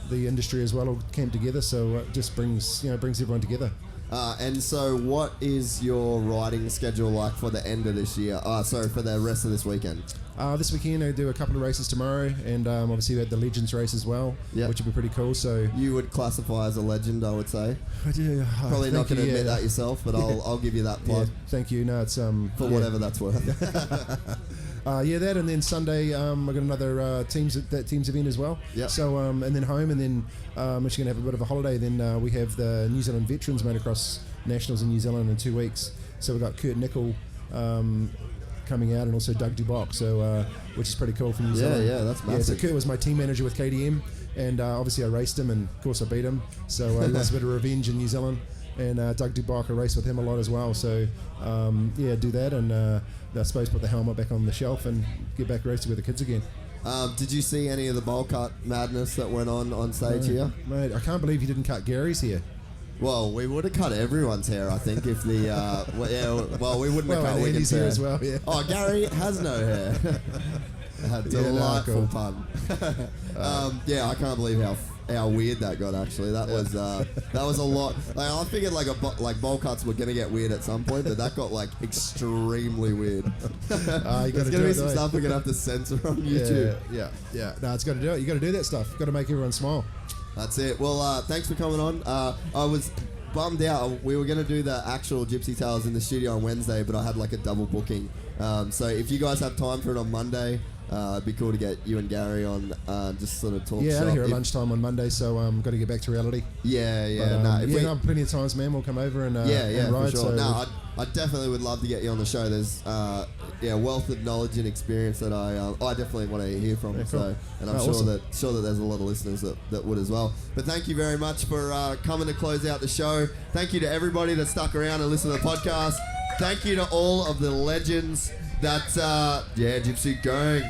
S13: the industry as well all camp together, so it just brings everyone together.
S1: And so what is your riding schedule like for the end of this year? For the rest of this weekend?
S13: This weekend I do a couple of races tomorrow, and obviously we had the Legends race as well, which would be pretty cool. So
S1: you would classify as a legend, I would say.
S13: I do.
S1: Probably not going to admit that yourself, but I'll give you that plug.
S13: Yeah, thank you. No, it's
S1: for whatever that's worth.
S13: That, and then Sunday I've got another teams event as well.
S1: Yeah.
S13: So and then home, and then I'm actually gonna have a bit of a holiday. Then we have the New Zealand Veterans Motocross Nationals in New Zealand in 2 weeks. So we've got Kurt Nickel coming out, and also Doug Duboc. So which is pretty cool for New Zealand.
S1: Yeah, that's massive.
S13: So Kurt was my team manager with KTM, and obviously I raced him, and of course I beat him. So he wants a bit of revenge in New Zealand. And Doug Duboc, I race with him a lot as well. So do that, and I suppose put the helmet back on the shelf and get back racing with the kids again.
S1: Did you see any of the bowl cut madness that went on stage here?
S13: Mate, I can't believe you didn't cut Gary's hair.
S1: Well, we would have cut everyone's hair, I think, if the... we wouldn't have cut Wiggins' hair
S13: as well, yeah.
S1: Oh, Gary has no hair. Delightful pun. I can't believe how weird that got. Actually, that was a lot. Like, I figured like bowl cuts were gonna get weird at some point, but that got like extremely weird. There's gonna be some stuff we're gonna have to censor on YouTube.
S13: Yeah. No, it's got to do it. You got to do that stuff. Got to make everyone smile.
S1: That's it. Well, thanks for coming on. I was bummed out. We were going to do the actual Gypsy Tales in the studio on Wednesday, but I had like a double booking. So if you guys have time for it on Monday, it'd be cool to get you and Gary on, just sort of talk.
S13: Yeah, out
S1: shop.
S13: of here at lunchtime on Monday, so got to get back to reality.
S1: Yeah,
S13: But,
S1: no,
S13: plenty of times, man. We'll come over and and ride.
S1: for sure.
S13: So
S1: No, I definitely would love to get you on the show. There's wealth of knowledge and experience that I definitely want to hear from.
S13: Yeah,
S1: So,
S13: cool.
S1: and I'm sure that there's a lot of listeners that would as well. But thank you very much for coming to close out the show. Thank you to everybody that stuck around and listened to the podcast. Thank you to all of the legends that Gypsy Gang.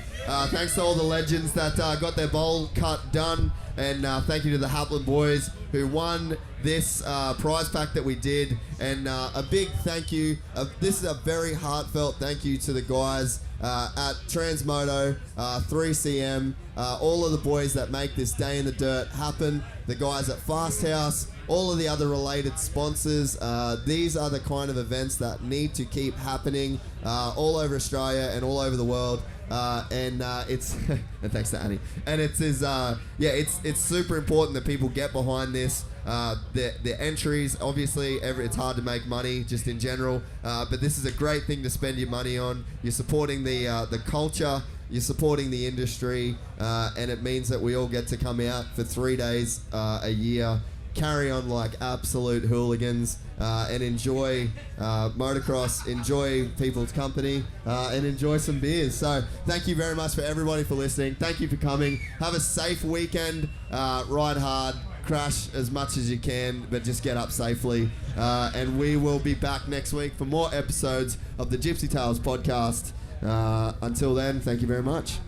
S1: Thanks to all the legends that got their bowl cut done, and thank you to the Hapland boys who won this prize pack that we did, and a big thank you. This is a very heartfelt thank you to the guys at Transmoto, 3CM, all of the boys that make this Day in the Dirt happen, the guys at Fast House, all of the other related sponsors. These are the kind of events that need to keep happening all over Australia and all over the world. And it's and thanks to Annie. And it's super important that people get behind this. The entries, obviously, it's hard to make money just in general, but this is a great thing to spend your money on. You're supporting the culture, you're supporting the industry, and it means that we all get to come out for 3 days a year, carry on like absolute hooligans, and enjoy motocross, enjoy people's company, and enjoy some beers. So thank you very much for everybody for listening. Thank you for coming. Have a safe weekend. Ride hard. Crash as much as you can, but just get up safely. And we will be back next week for more episodes of the Gypsy Tales podcast. Until then, thank you very much.